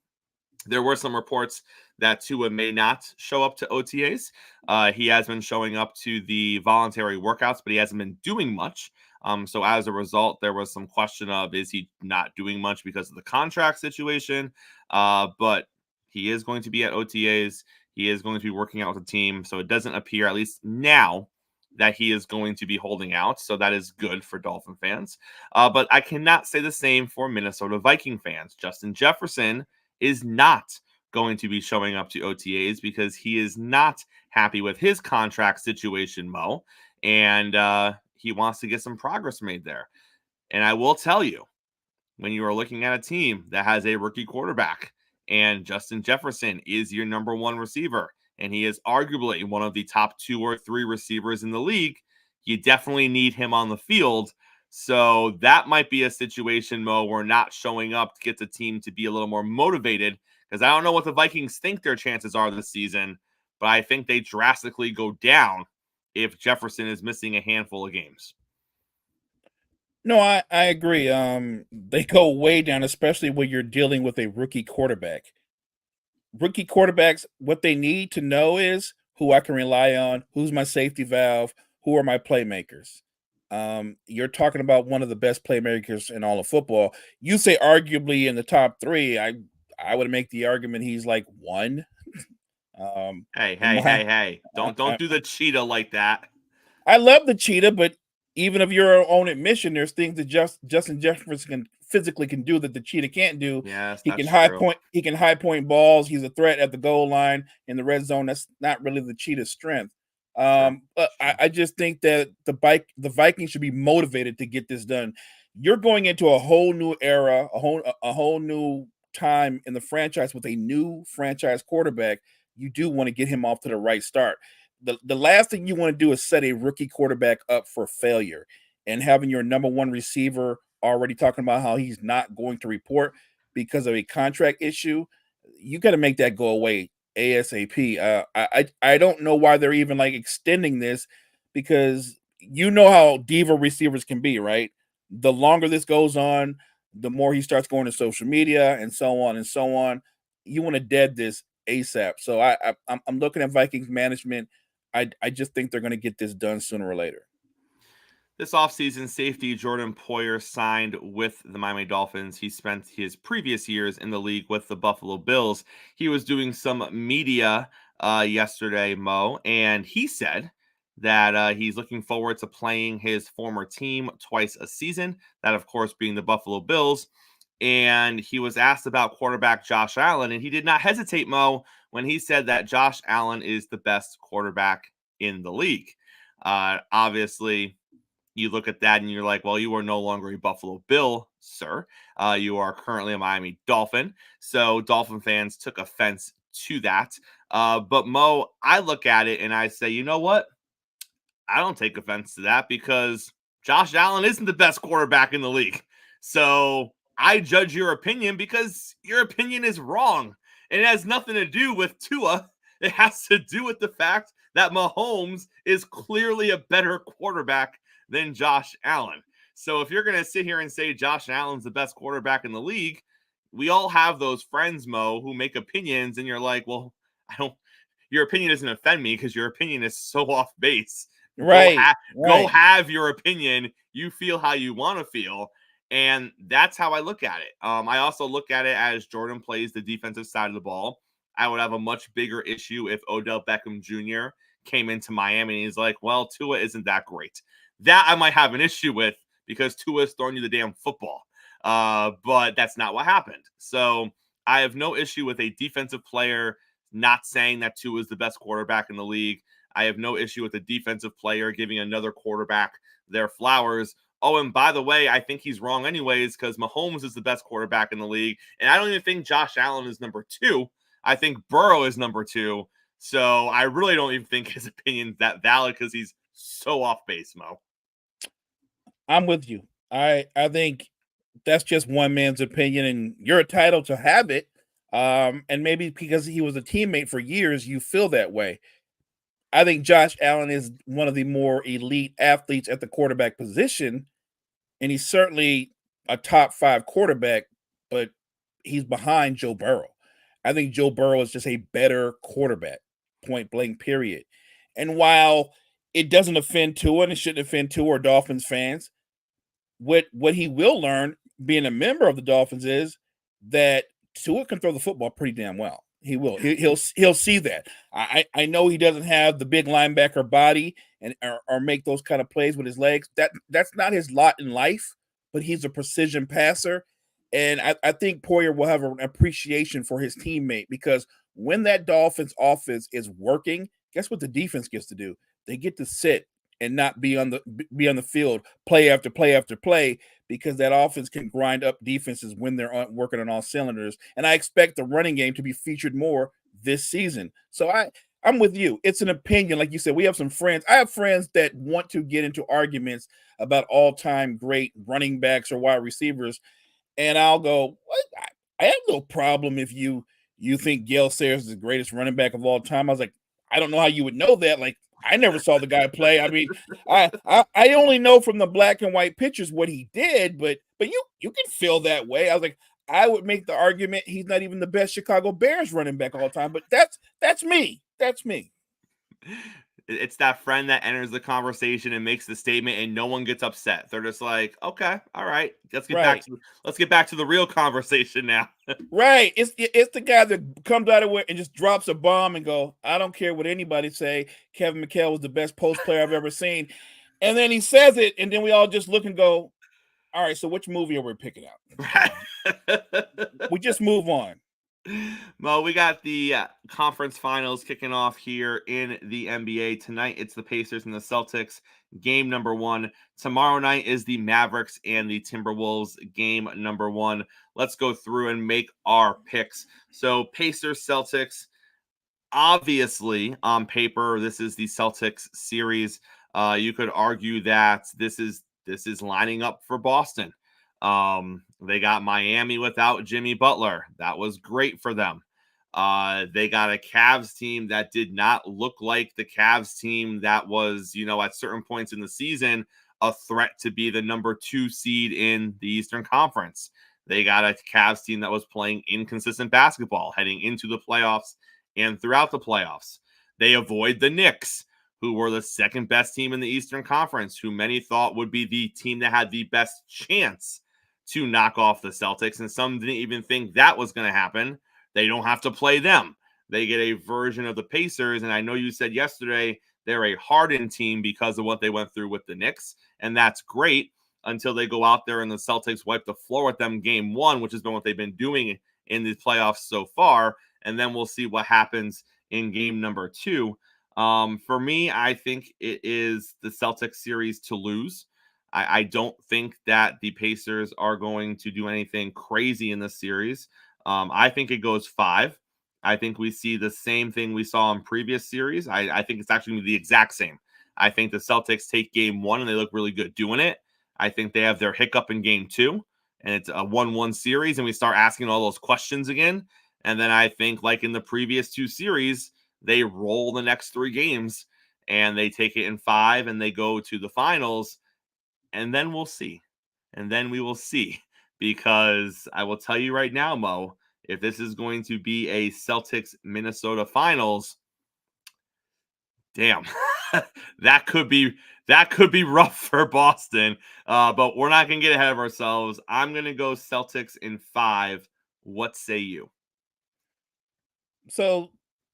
There were some reports that Tua may not show up to OTAs. He has been showing up to the voluntary workouts, but he hasn't been doing much. So as a result, there was some question of, is he not doing much because of the contract situation? But he is going to be at OTAs. He is going to be working out with the team. So it doesn't appear, at least now, that he is going to be holding out. So that is good for Dolphin fans. But I cannot say the same for Minnesota Viking fans. Justin Jefferson is not going to be showing up to OTAs because he is not happy with his contract situation, Mo, and he wants to get some progress made there. And I will tell you, when you are looking at a team that has a rookie quarterback and Justin Jefferson is your number one receiver, and he is arguably one of the top 2 or 3 receivers in the league, you definitely need him on the field. So that might be a situation, Mo, where not showing up gets a team to be a little more motivated, because I don't know what the Vikings think their chances are this season, but I think they drastically go down if Jefferson is missing a handful of games. No, I agree. They go way down, especially when you're dealing with a rookie quarterback. Rookie quarterbacks, what they need to know is who I can rely on, who's my safety valve, who are my playmakers. You're talking about one of the best playmakers in all of football. You say arguably in the top 3. I would make the argument he's like 1. Hey! Don't do the cheetah like that. I love the cheetah, but even of your own admission, there's things that Justin Jefferson physically can do that the cheetah can't do. Yes, He that's can high true. point. He can high point balls. He's a threat at the goal line in the red zone. That's not really the cheetah's strength. But I just think that the Vikings should be motivated to get this done. You're going into a whole new era, a whole new time in the franchise with a new franchise quarterback. You do want to get him off to the right start. The last thing you want to do is set a rookie quarterback up for failure, and having your number 1 receiver already talking about how he's not going to report because of a contract issue. You got to make that go away ASAP. I don't know why they're even like extending this, because you know how diva receivers can be, right? The longer this goes on, the more he starts going to social media and so on and so on. You want to dead this ASAP. So I'm looking at Vikings management. I just think they're going to get this done sooner or later. This offseason, safety Jordan Poyer signed with the Miami Dolphins. He spent his previous years in the league with the Buffalo Bills. He was doing some media yesterday, Mo, and he said that he's looking forward to playing his former team twice a season, that, of course, being the Buffalo Bills. And he was asked about quarterback Josh Allen, and he did not hesitate, Mo, when he said that Josh Allen is the best quarterback in the league. Obviously, you look at that and you're like, well, you are no longer a Buffalo Bill, sir. You are currently a Miami Dolphin. So Dolphin fans took offense to that. But Mo, I look at it and I say, you know what? I don't take offense to that, because Josh Allen isn't the best quarterback in the league. So I judge your opinion because your opinion is wrong. And it has nothing to do with Tua. It has to do with the fact that Mahomes is clearly a better quarterback than Josh Allen. So if you're going to sit here and say Josh Allen's the best quarterback in the league, we all have those friends, Mo, who make opinions, and you're like, well, your opinion doesn't offend me because your opinion is so off base. Right. Go have your opinion. You feel how you want to feel. And that's how I look at it. I also look at it as Jordan plays the defensive side of the ball. I would have a much bigger issue if Odell Beckham Jr. came into Miami and he's like, well, Tua isn't that great. That I might have an issue with, because Tua is throwing you the damn football. But that's not what happened. So I have no issue with a defensive player not saying that Tua is the best quarterback in the league. I have no issue with a defensive player giving another quarterback their flowers. Oh, and by the way, I think he's wrong anyways, because Mahomes is the best quarterback in the league. And I don't even think Josh Allen is number 2. I think Burrow is number 2. So I really don't even think his opinion is that valid, because he's so off base, Mo. I'm with you. I think that's just one man's opinion, and you're entitled to have it. And maybe because he was a teammate for years, you feel that way. I think Josh Allen is one of the more elite athletes at the quarterback position, and he's certainly a top 5 quarterback, but he's behind Joe Burrow. I think Joe Burrow is just a better quarterback, point blank, period. And while it doesn't offend Tua, and it shouldn't offend Tua or Dolphins fans, what he will learn being a member of the Dolphins is that Tua can throw the football pretty damn well. He will. He'll see that. I know he doesn't have the big linebacker body and or make those kind of plays with his legs. That's not his lot in life, but he's a precision passer. And I think Poyer will have an appreciation for his teammate, because when that Dolphins offense is working, guess what the defense gets to do? They get to sit and not be on the field play after play after play, because that offense can grind up defenses when they're working on all cylinders. And I expect the running game to be featured more this season. So I'm with you. It's an opinion. Like you said, we have some friends. I have friends that want to get into arguments about all-time great running backs or wide receivers. And I'll go, what? I have no problem if you think Gale Sayers is the greatest running back of all time. I was like, I don't know how you would know that. Like, I never saw the guy play. I mean, I only know from the black and white pictures what he did, but you can feel that way. I was like, I would make the argument he's not even the best Chicago Bears running back all time, but that's me. That's me. It's that friend that enters the conversation and makes the statement, and no one gets upset. They're just like, "Okay, all right, let's get back Right. to the real conversation now." Right. It's the guy that comes out of it and just drops a bomb and go, I don't care what anybody say. Kevin McHale was the best post player I've ever seen. And then he says it, and then we all just look and go, all right, so which movie are we picking out? We just move on. Well, we got the conference finals kicking off here in the NBA tonight. It's the Pacers and the Celtics, game number 1. Tomorrow night is the Mavericks and the Timberwolves, game number 1. Let's go through and make our picks. So, Pacers, Celtics, obviously, on paper, this is the Celtics series. You could argue that this is lining up for Boston. They got Miami without Jimmy Butler. That was great for them. They got a Cavs team that did not look like the Cavs team that was, at certain points in the season, a threat to be the number 2 seed in the Eastern Conference. They got a Cavs team that was playing inconsistent basketball heading into the playoffs and throughout the playoffs. They avoid the Knicks, who were the second best team in the Eastern Conference, who many thought would be the team that had the best chance to knock off the Celtics, and some didn't even think that was going to happen. They don't have to play them. They get a version of the Pacers, and I know you said yesterday they're a hardened team because of what they went through with the Knicks, and that's great until they go out there and the Celtics wipe the floor with them game 1, which has been what they've been doing in the playoffs so far, and then we'll see what happens in game number 2. For me, I think it is the Celtics series to lose. I don't think that the Pacers are going to do anything crazy in this series. I think it goes 5. I think we see the same thing we saw in previous series. I think it's actually the exact same. I think the Celtics take game 1 and they look really good doing it. I think they have their hiccup in game 2 and it's a 1-1 series and we start asking all those questions again. And then I think like in the previous 2 series, they roll the next 3 games and they take it in 5 and they go to the finals. And then we'll see. And then we will see. Because I will tell you right now, Mo, if this is going to be a Celtics Minnesota finals, damn, that could be rough for Boston. But we're not gonna get ahead of ourselves. I'm gonna go Celtics in 5. What say you? So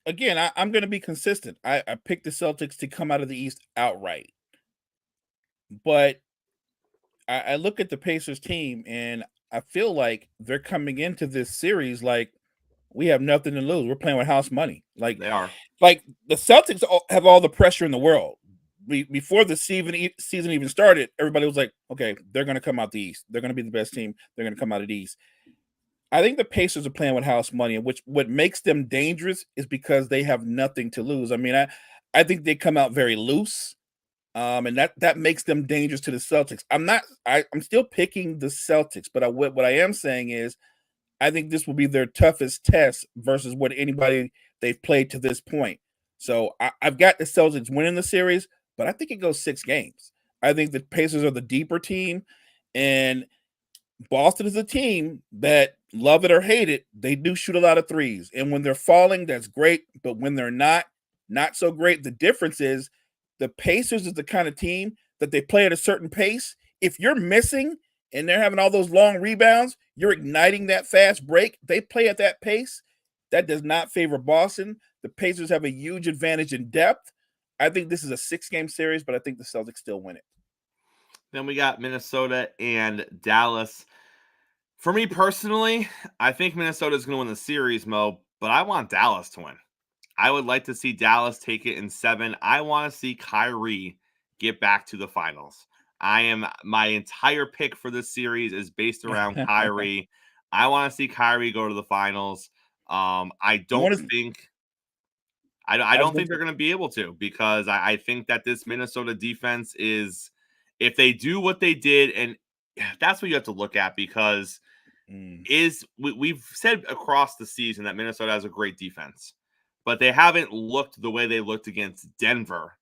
again, I'm going to be consistent. I picked the Celtics to come out of the East outright, but I look at the Pacers team and I feel like they're coming into this series like we have nothing to lose. We're playing with house money. Like They are. the Celtics have all the pressure in the world. Before the season even started, everybody was like, okay, they're going to come out the East. They're going to be the best team. They're going to come out of the East. I think the Pacers are playing with house money, and what makes them dangerous is because they have nothing to lose. I mean, I think they come out very loose, and that makes them dangerous to the Celtics. I'm still picking the Celtics, but what I am saying is I think this will be their toughest test versus what anybody they've played to this point. So I've got the Celtics winning the series, but I think it goes 6 games. I think the Pacers are the deeper team, and Boston is a team that, love it or hate it, they do shoot a lot of threes. And when they're falling, that's great. But when they're not so great. The difference is the Pacers is the kind of team that they play at a certain pace. If you're missing and they're having all those long rebounds, you're igniting that fast break. They play at that pace. That does not favor Boston. The Pacers have a huge advantage in depth. I think this is a 6-game series, but I think the Celtics still win it. Then we got Minnesota and Dallas. For me personally, I think Minnesota is going to win the series, Mo, but I want Dallas to win. I would like to see Dallas take it in 7. I want to see Kyrie get back to the finals. My entire pick for this series is based around Kyrie. I want to see Kyrie go to the finals. I don't think they're going to be able to because I think that this Minnesota defense is, if they do what they did, and that's what you have to look at because we've said across the season that Minnesota has a great defense, but they haven't looked the way they looked against Denver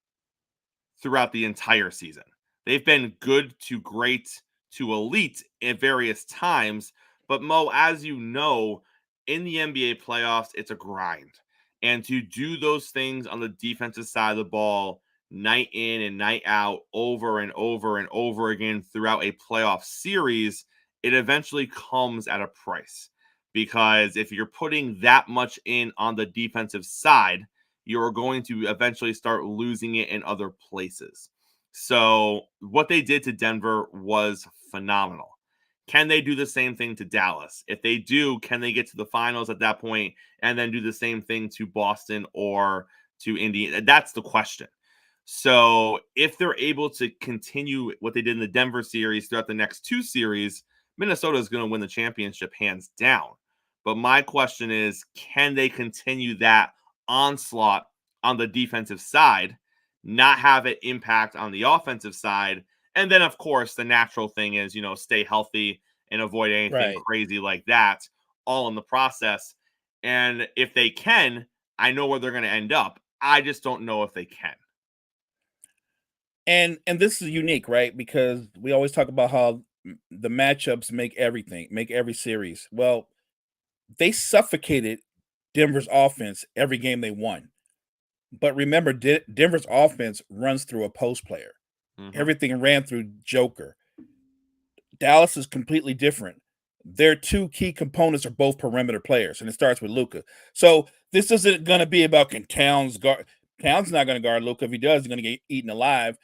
throughout the entire season. They've been good to great to elite at various times, but Mo, as you know, in the NBA playoffs, it's a grind. And to do those things on the defensive side of the ball, night in and night out, over and over and over again throughout a playoff series, it eventually comes at a price. Because if you're putting that much in on the defensive side, you're going to eventually start losing it in other places. So what they did to Denver was phenomenal. Can they do the same thing to Dallas? If they do, can they get to the finals at that point and then do the same thing to Boston or to Indiana? That's the question. So if they're able to continue what they did in the Denver series throughout the next two series, Minnesota is going to win the championship hands down. But my question is, can they continue that onslaught on the defensive side, not have it impact on the offensive side? And then, of course, the natural thing is, stay healthy and avoid anything Right. crazy like that, all in the process. And if they can, I know where they're going to end up. I just don't know if they can. And this is unique, right? Because we always talk about how the matchups make every series. Well, they suffocated Denver's offense every game they won. But remember, Denver's offense runs through a post player. Mm-hmm. Everything ran through Joker. Dallas is completely different. Their two key components are both perimeter players, and it starts with Luka. So this isn't going to be about can Towns guard. Towns not going to guard Luka. If he does, he's going to get eaten alive.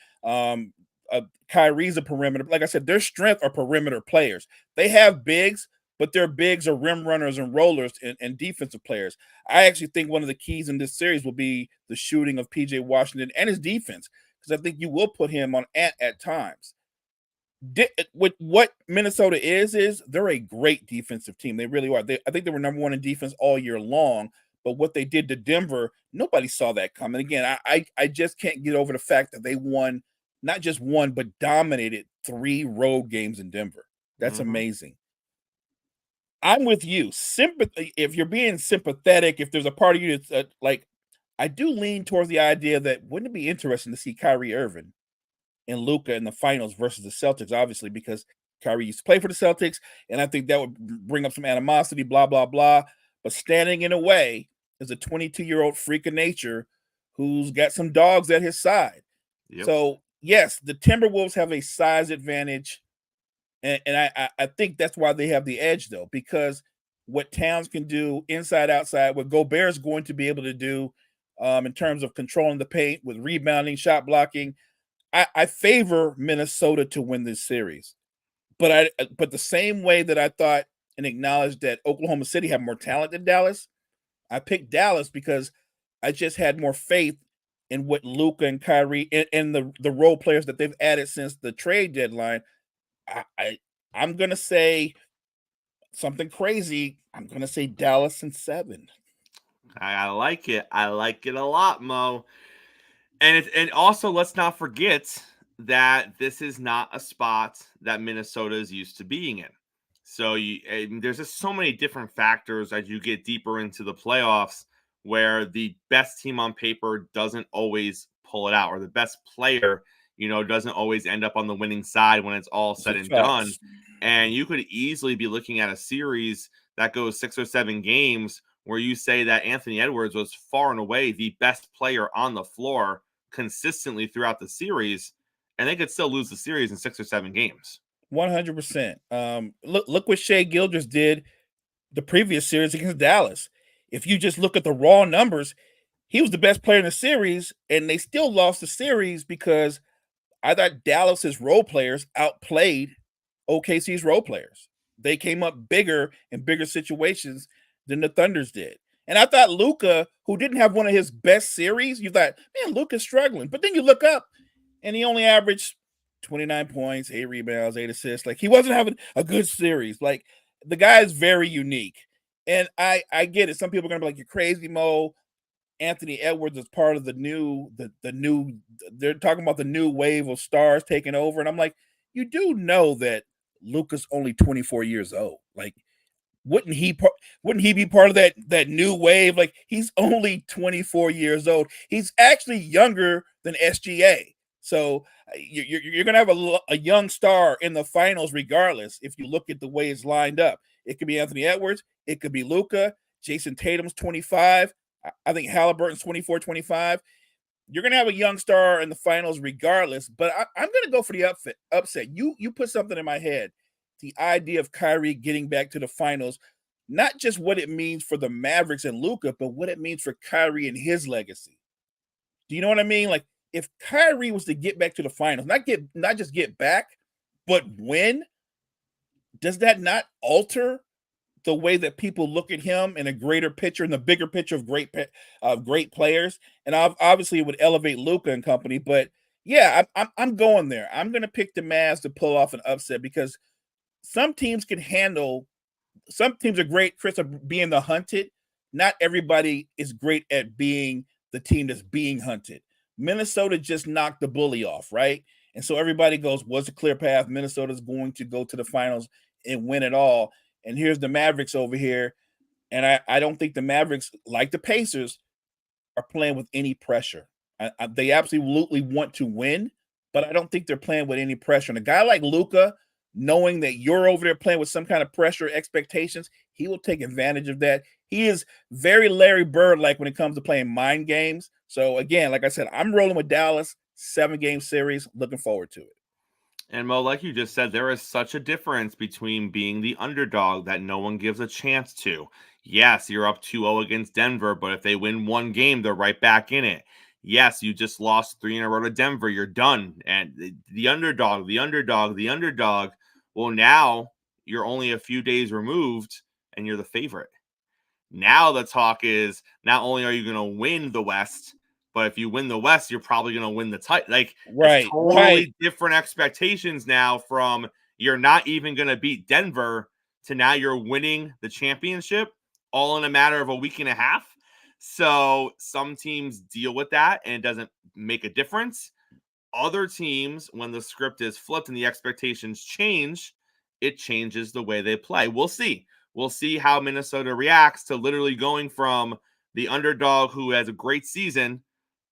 Kyrie's a perimeter. Like I said, their strength are perimeter players. They have bigs, but their bigs are rim runners and rollers and defensive players. I actually think one of the keys in this series will be the shooting of PJ Washington and his defense, because I think you will put him on at times. With what Minnesota is they're a great defensive team. They really are. I think they were number one in defense all year long. But what they did to Denver, nobody saw that coming. Again, I just can't get over the fact that they won, not just one, but dominated 3 road games in Denver. That's amazing. I'm with you. Sympathy. If you're being sympathetic, if there's a part of you that's I do lean towards the idea that wouldn't it be interesting to see Kyrie Irving and Luka in the finals versus the Celtics, obviously, because Kyrie used to play for the Celtics, and I think that would bring up some animosity, blah, blah, blah. But standing in a way is a 22-year-old freak of nature who's got some dogs at his side. Yep. So, yes, the Timberwolves have a size advantage, and I think that's why they have the edge, though, because what Towns can do inside, outside, what Gobert's going to be able to do in terms of controlling the paint with rebounding, shot blocking, I favor Minnesota to win this series, but the same way that I thought and acknowledged that Oklahoma City have more talent than Dallas, I picked Dallas because I just had more faith in what Luka and Kyrie and the role players that they've added since the trade deadline. I'm gonna say something crazy. I'm gonna say Dallas in 7. I like it. I like it a lot, Mo. And also, let's not forget that this is not a spot that Minnesota is used to being in. So there's just so many different factors as you get deeper into the playoffs where the best team on paper doesn't always pull it out, or the best player, doesn't always end up on the winning side when it's all said and done. And you could easily be looking at a series that goes 6 or 7 games where you say that Anthony Edwards was far and away the best player on the floor consistently throughout the series, and they could still lose the series in 6 or 7 games. 100%. Look what Shai Gilgeous did the previous series against Dallas. If you just look at the raw numbers, he was the best player in the series, and they still lost the series because I thought Dallas's role players outplayed OKC's role players. They came up bigger in bigger situations than the Thunders did. And I thought Luka, who didn't have one of his best series, you thought, man, Luka's struggling. But then you look up, and he only averaged 29 points, 8 rebounds, 8 assists. Like, he wasn't having a good series. Like, the guy is very unique. And I get it. Some people are going to be like, you're crazy, Mo. Anthony Edwards is part of the new, they're talking about the new wave of stars taking over. And I'm like, you do know that Luka's only 24 years old. Like, wouldn't he be part of that new wave? Like, he's only 24 years old. He's actually younger than SGA. So you're going to have a young star in the finals regardless if you look at the way it's lined up. It could be Anthony Edwards. It could be Luka. Jason Tatum's 25. I think Halliburton's 24, 25. You're going to have a young star in the finals regardless, but I'm going to go for the upset. You put something in my head. The idea of Kyrie getting back to the finals, not just what it means for the Mavericks and Luka, but what it means for Kyrie and his legacy. Do you know what I mean? Like, if Kyrie was to get back to the finals, not just get back, but win, does that not alter the way that people look at him in a greater picture, in the bigger picture of great players? And obviously it would elevate Luka and company. But yeah, I'm going there. I'm going to pick the Mavs to pull off an upset because some teams can handle. Some teams are great, Chris, of being the hunted. Not everybody is great at being the team that's being hunted. Minnesota just knocked the bully off, right? And so everybody goes, what's a clear path? Minnesota's going to go to the finals and win it all. And here's the Mavericks over here. And I don't think the Mavericks, like the Pacers, are playing with any pressure. They absolutely want to win, but I don't think they're playing with any pressure. And a guy like Luka, knowing that you're over there playing with some kind of pressure expectations, he will take advantage of that. He is very Larry Bird-like when it comes to playing mind games. So again, like I said, I'm rolling with Dallas, 7-game series. Looking forward to it. And Mo, like you just said, there is such a difference between being the underdog that no one gives a chance to. Yes, you're up 2-0 against Denver, but if they win one game, they're right back in it. Yes, you just lost 3 in a row to Denver. You're done. And the underdog. Well, now you're only a few days removed and you're the favorite. Now the talk is not only are you going to win the West, but if you win the West, you're probably going to win the title. Like, it's totally different expectations now from you're not even going to beat Denver to now you're winning the championship all in a matter of a week and a half. So some teams deal with that and it doesn't make a difference. Other teams, when the script is flipped and the expectations change, it changes the way they play. We'll see. We'll see how Minnesota reacts to literally going from the underdog who has a great season,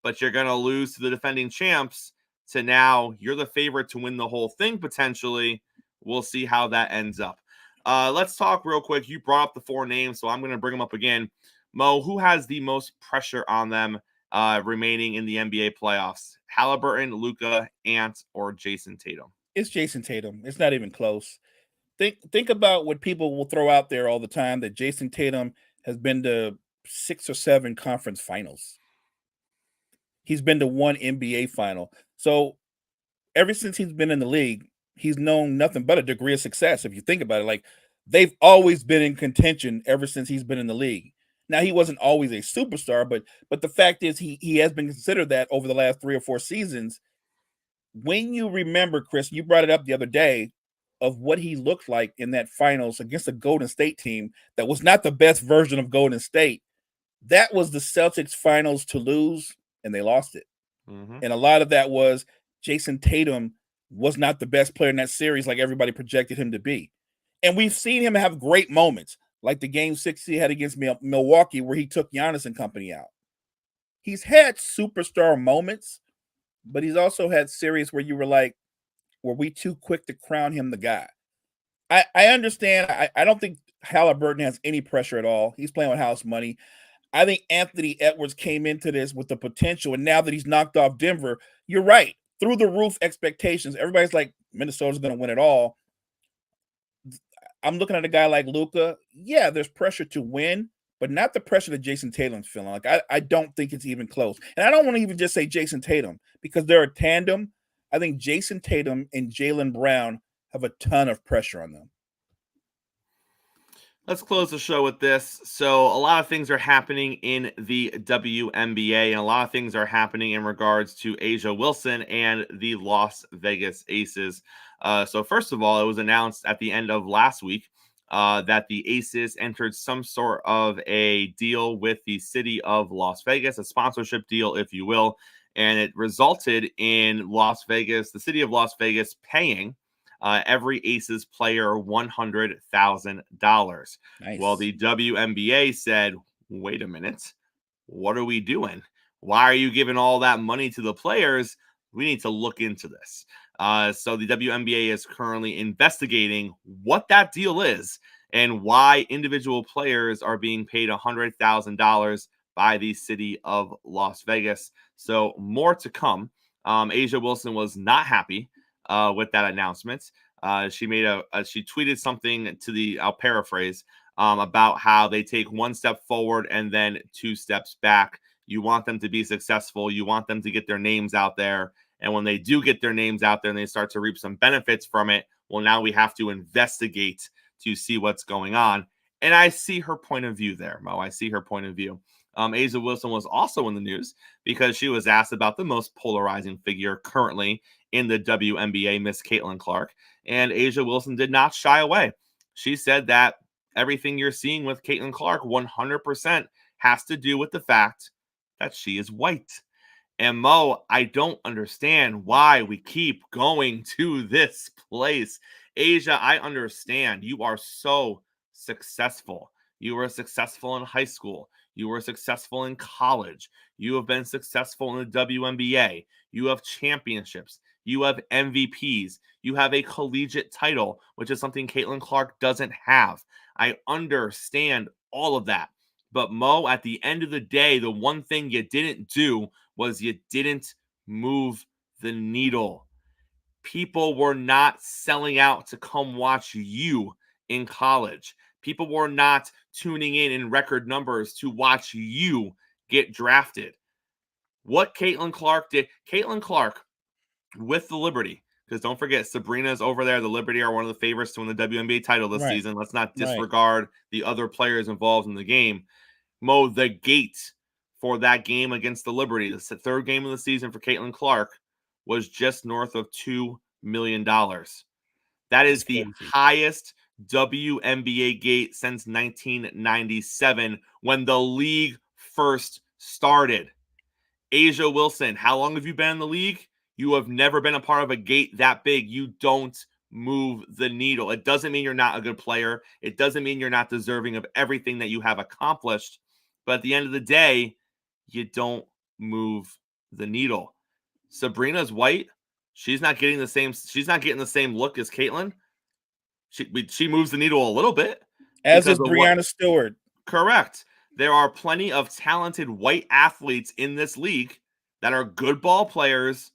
but you're going to lose to the defending champs, to now you're the favorite to win the whole thing potentially. We'll see how that ends up. Let's talk real quick. You brought up the 4 names, so I'm going to bring them up again. Mo, who has the most pressure on them remaining in the NBA playoffs? Halliburton, Luka, Ant, or Jason Tatum? It's Jason Tatum. It's not even close. Think about what people will throw out there all the time, that Jason Tatum has been to 6 or 7 conference finals. He's been to 1 NBA final. So ever since he's been in the league, he's known nothing but a degree of success. If you think about it, like, they've always been in contention ever since he's been in the league. Now, he wasn't always a superstar, but the fact is he has been considered that over the last 3 or 4 seasons. When you remember, Chris, you brought it up the other day, of what he looked like in that finals against a Golden State team that was not the best version of Golden State. That was the Celtics finals to lose, and they lost it. Mm-hmm. And a lot of that was Jason Tatum was not the best player in that series like everybody projected him to be. And we've seen him have great moments, like the game 6 he had against Milwaukee where he took Giannis and company out. He's had superstar moments, but he's also had series where you were like, were we too quick to crown him the guy? I understand. I don't think Halliburton has any pressure at all. He's playing with house money. I think Anthony Edwards came into this with the potential, and now that he's knocked off Denver, you're right. Through the roof expectations. Everybody's like, Minnesota's going to win it all. I'm looking at a guy like Luka. Yeah, there's pressure to win, but not the pressure that Jason Tatum's feeling. Like, I don't think it's even close. And I don't want to even just say Jason Tatum, because they're a tandem. I think Jason Tatum and Jaylen Brown have a ton of pressure on them. Let's close the show with this. So a lot of things are happening in the WNBA, and a lot of things are happening in regards to Asia Wilson and the Las Vegas Aces. So first of all, it was announced at the end of last week that the Aces entered some sort of a deal with the city of Las Vegas, a sponsorship deal, if you will. And it resulted in Las Vegas, the city of Las Vegas, paying every Aces player $100,000. Nice. Well, the WNBA said, wait a minute, what are we doing? Why are you giving all that money to the players? We need to look into this. So the WNBA is currently investigating what that deal is and why individual players are being paid $100,000 by the city of Las Vegas. So more to come. Asia Wilson was not happy with that announcement. She tweeted something to the, I'll paraphrase, about how they take one step forward and then two steps back. You want them to be successful. You want them to get their names out there. And when they do get their names out there and they start to reap some benefits from it, well, now we have to investigate to see what's going on. And I see her point of view there, Mo. I see her point of view. Asa Wilson was also in the news because she was asked about the most polarizing figure currently in the WNBA, Miss Caitlin Clark. And Asa Wilson did not shy away. She said that everything you're seeing with Caitlin Clark 100% has to do with the fact that she is white. And Mo, I don't understand why we keep going to this place. Asia, I understand you are so successful. You were successful in high school. You were successful in college. You have been successful in the WNBA. You have championships. You have MVPs. You have a collegiate title, which is something Caitlin Clark doesn't have. I understand all of that. But Mo, at the end of the day, the one thing you didn't do was you didn't move the needle. People were not selling out to come watch you in college. People were not tuning in record numbers to watch you get drafted. What Caitlin Clark did, Caitlin Clark with the Liberty, because don't forget, Sabrina's over there. The Liberty are one of the favorites to win the WNBA title this season. Let's not disregard the other players involved in the game. Mo, the gate for that game against the Liberty, the third game of the season for Caitlin Clark, was just north of $2 million. That is the highest WNBA gate since 1997 when the league first started. Asia Wilson, how long have you been in the league? You have never been a part of a gate that big. You don't move the needle. It doesn't mean you're not a good player. It doesn't mean you're not deserving of everything that you have accomplished. But at the end of the day, you don't move the needle. Sabrina's white. She's not getting the same look as Caitlin. She moves the needle a little bit. As is Breanna Stewart. Correct. There are plenty of talented white athletes in this league that are good ball players,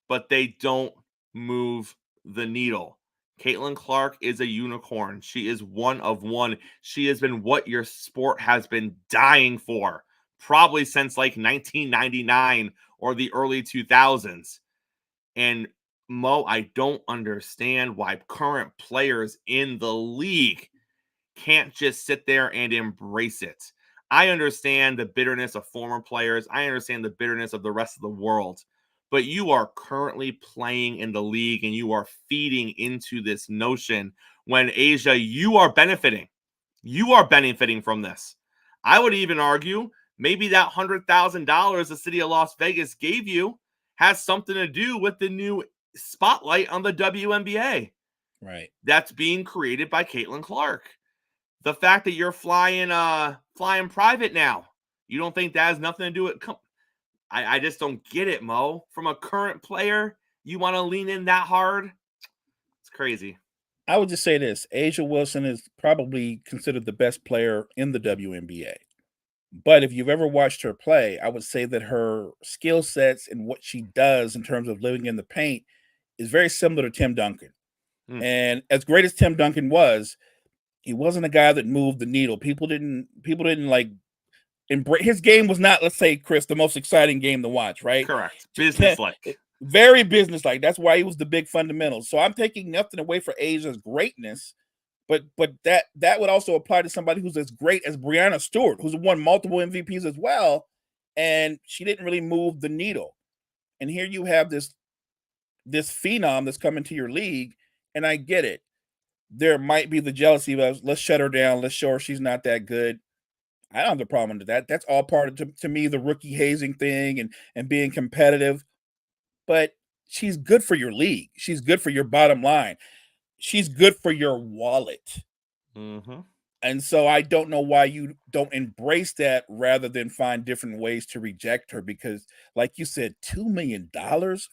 but they don't move the needle. Caitlin Clark is a unicorn. She is one of one. She has been what your sport has been dying for, probably since like 1999 or the early 2000s. And Mo, I don't understand why current players in the league can't just sit there and embrace it. I understand the bitterness of former players. I understand the bitterness of the rest of the world. But you are currently playing in the league and you are feeding into this notion when, Asia, you are benefiting. You are benefiting from this. I would even argue maybe that $100,000 the city of Las Vegas gave you has something to do with the new spotlight on the WNBA. Right. That's being created by Caitlin Clark. The fact that you're flying private now, you don't think that has nothing to do with I just don't get it, Mo. From a current player, you want to lean in that hard? It's crazy. I would just say this. Asia Wilson is probably considered the best player in the WNBA. But if you've ever watched her play, I would say that her skill sets and what she does in terms of living in the paint is very similar to Tim Duncan. And as great as Tim Duncan was, he wasn't a guy that moved the needle. People didn't like embrace his game. Was not, let's say, Chris, the most exciting game to watch, right? Correct. Business-like. Very business-like. That's why he was the big fundamentals. So I'm taking nothing away for Asia's greatness, but that would also apply to somebody who's as great as Breanna Stewart, who's won multiple MVPs as well, and she didn't really move the needle. And here you have this phenom that's coming to your league, and I get it. There might be the jealousy of, let's shut her down, let's show her she's not that good. I don't have a problem with that. That's all part of, to me, the rookie hazing thing and being competitive. But she's good for your league. She's good for your bottom line. She's good for your wallet. Mm-hmm. And so I don't know why you don't embrace that rather than find different ways to reject her. Because, like you said, $2 million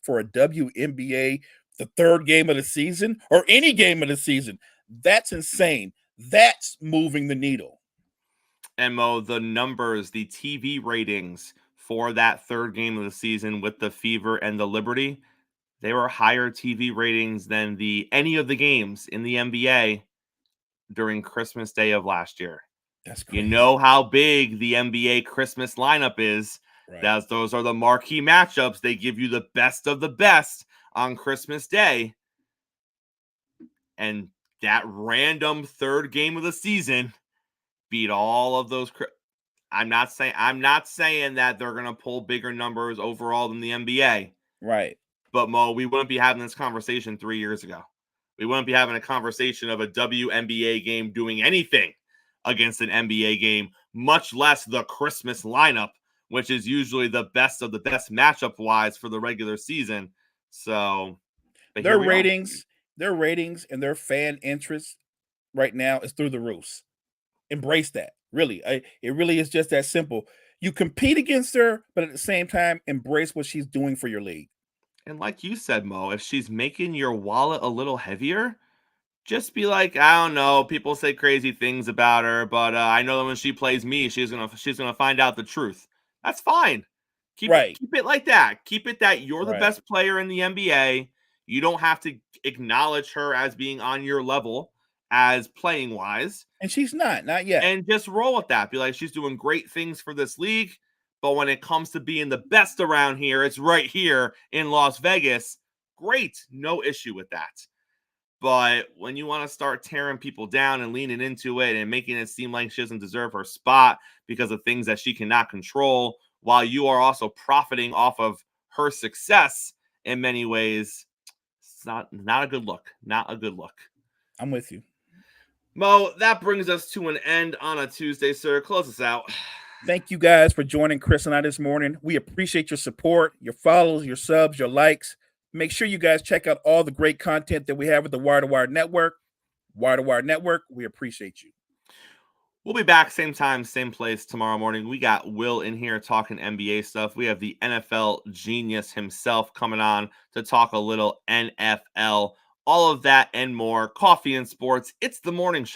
for a WNBA, the third game of the season, or any game of the season, that's insane. That's moving the needle. And Mo, the numbers, the TV ratings for that third game of the season with the Fever and the Liberty, they were higher TV ratings than any of the games in the NBA during Christmas Day of last year. That's You crazy. know how big the NBA Christmas lineup is. Right. Those are the marquee matchups. They give you the best of the best on Christmas Day. And that random third game of the season beat all of those. I'm not saying that they're going to pull bigger numbers overall than the NBA. Right. But Mo, we wouldn't be having this conversation 3 years ago. We wouldn't be having a conversation of a WNBA game doing anything against an NBA game, much less the Christmas lineup, which is usually the best of the best matchup wise for the regular season. So their ratings and their fan interest right now is through the roofs. Embrace that. Really. It really is just that simple. You compete against her, but at the same time, embrace what she's doing for your league. And like you said, Mo, if she's making your wallet a little heavier, just be like, I don't know. People say crazy things about her, but I know that when she plays me, she's gonna find out the truth. That's fine. Keep it like that. Keep it that you're the best player in the NBA. You don't have to acknowledge her as being on your level as playing wise. And she's not yet. And just roll with that. Be like, she's doing great things for this league. But when it comes to being the best around here, it's right here in Las Vegas. Great. No issue with that. But when you want to start tearing people down and leaning into it and making it seem like she doesn't deserve her spot because of things that she cannot control, while you are also profiting off of her success in many ways, it's not a good look. Not a good look. I'm with you. Mo, that brings us to an end on a Tuesday, sir. Close us out. Thank you guys for joining Chris and I this morning. We appreciate your support, your follows, your subs, your likes. Make sure you guys check out all the great content that we have with the Wire to Wire Network. Wire to Wire Network, we appreciate you. We'll be back same time, same place tomorrow morning. We got Will in here talking NBA stuff. We have the NFL genius himself coming on to talk a little NFL. All of that and more. Coffee and sports. It's the morning show.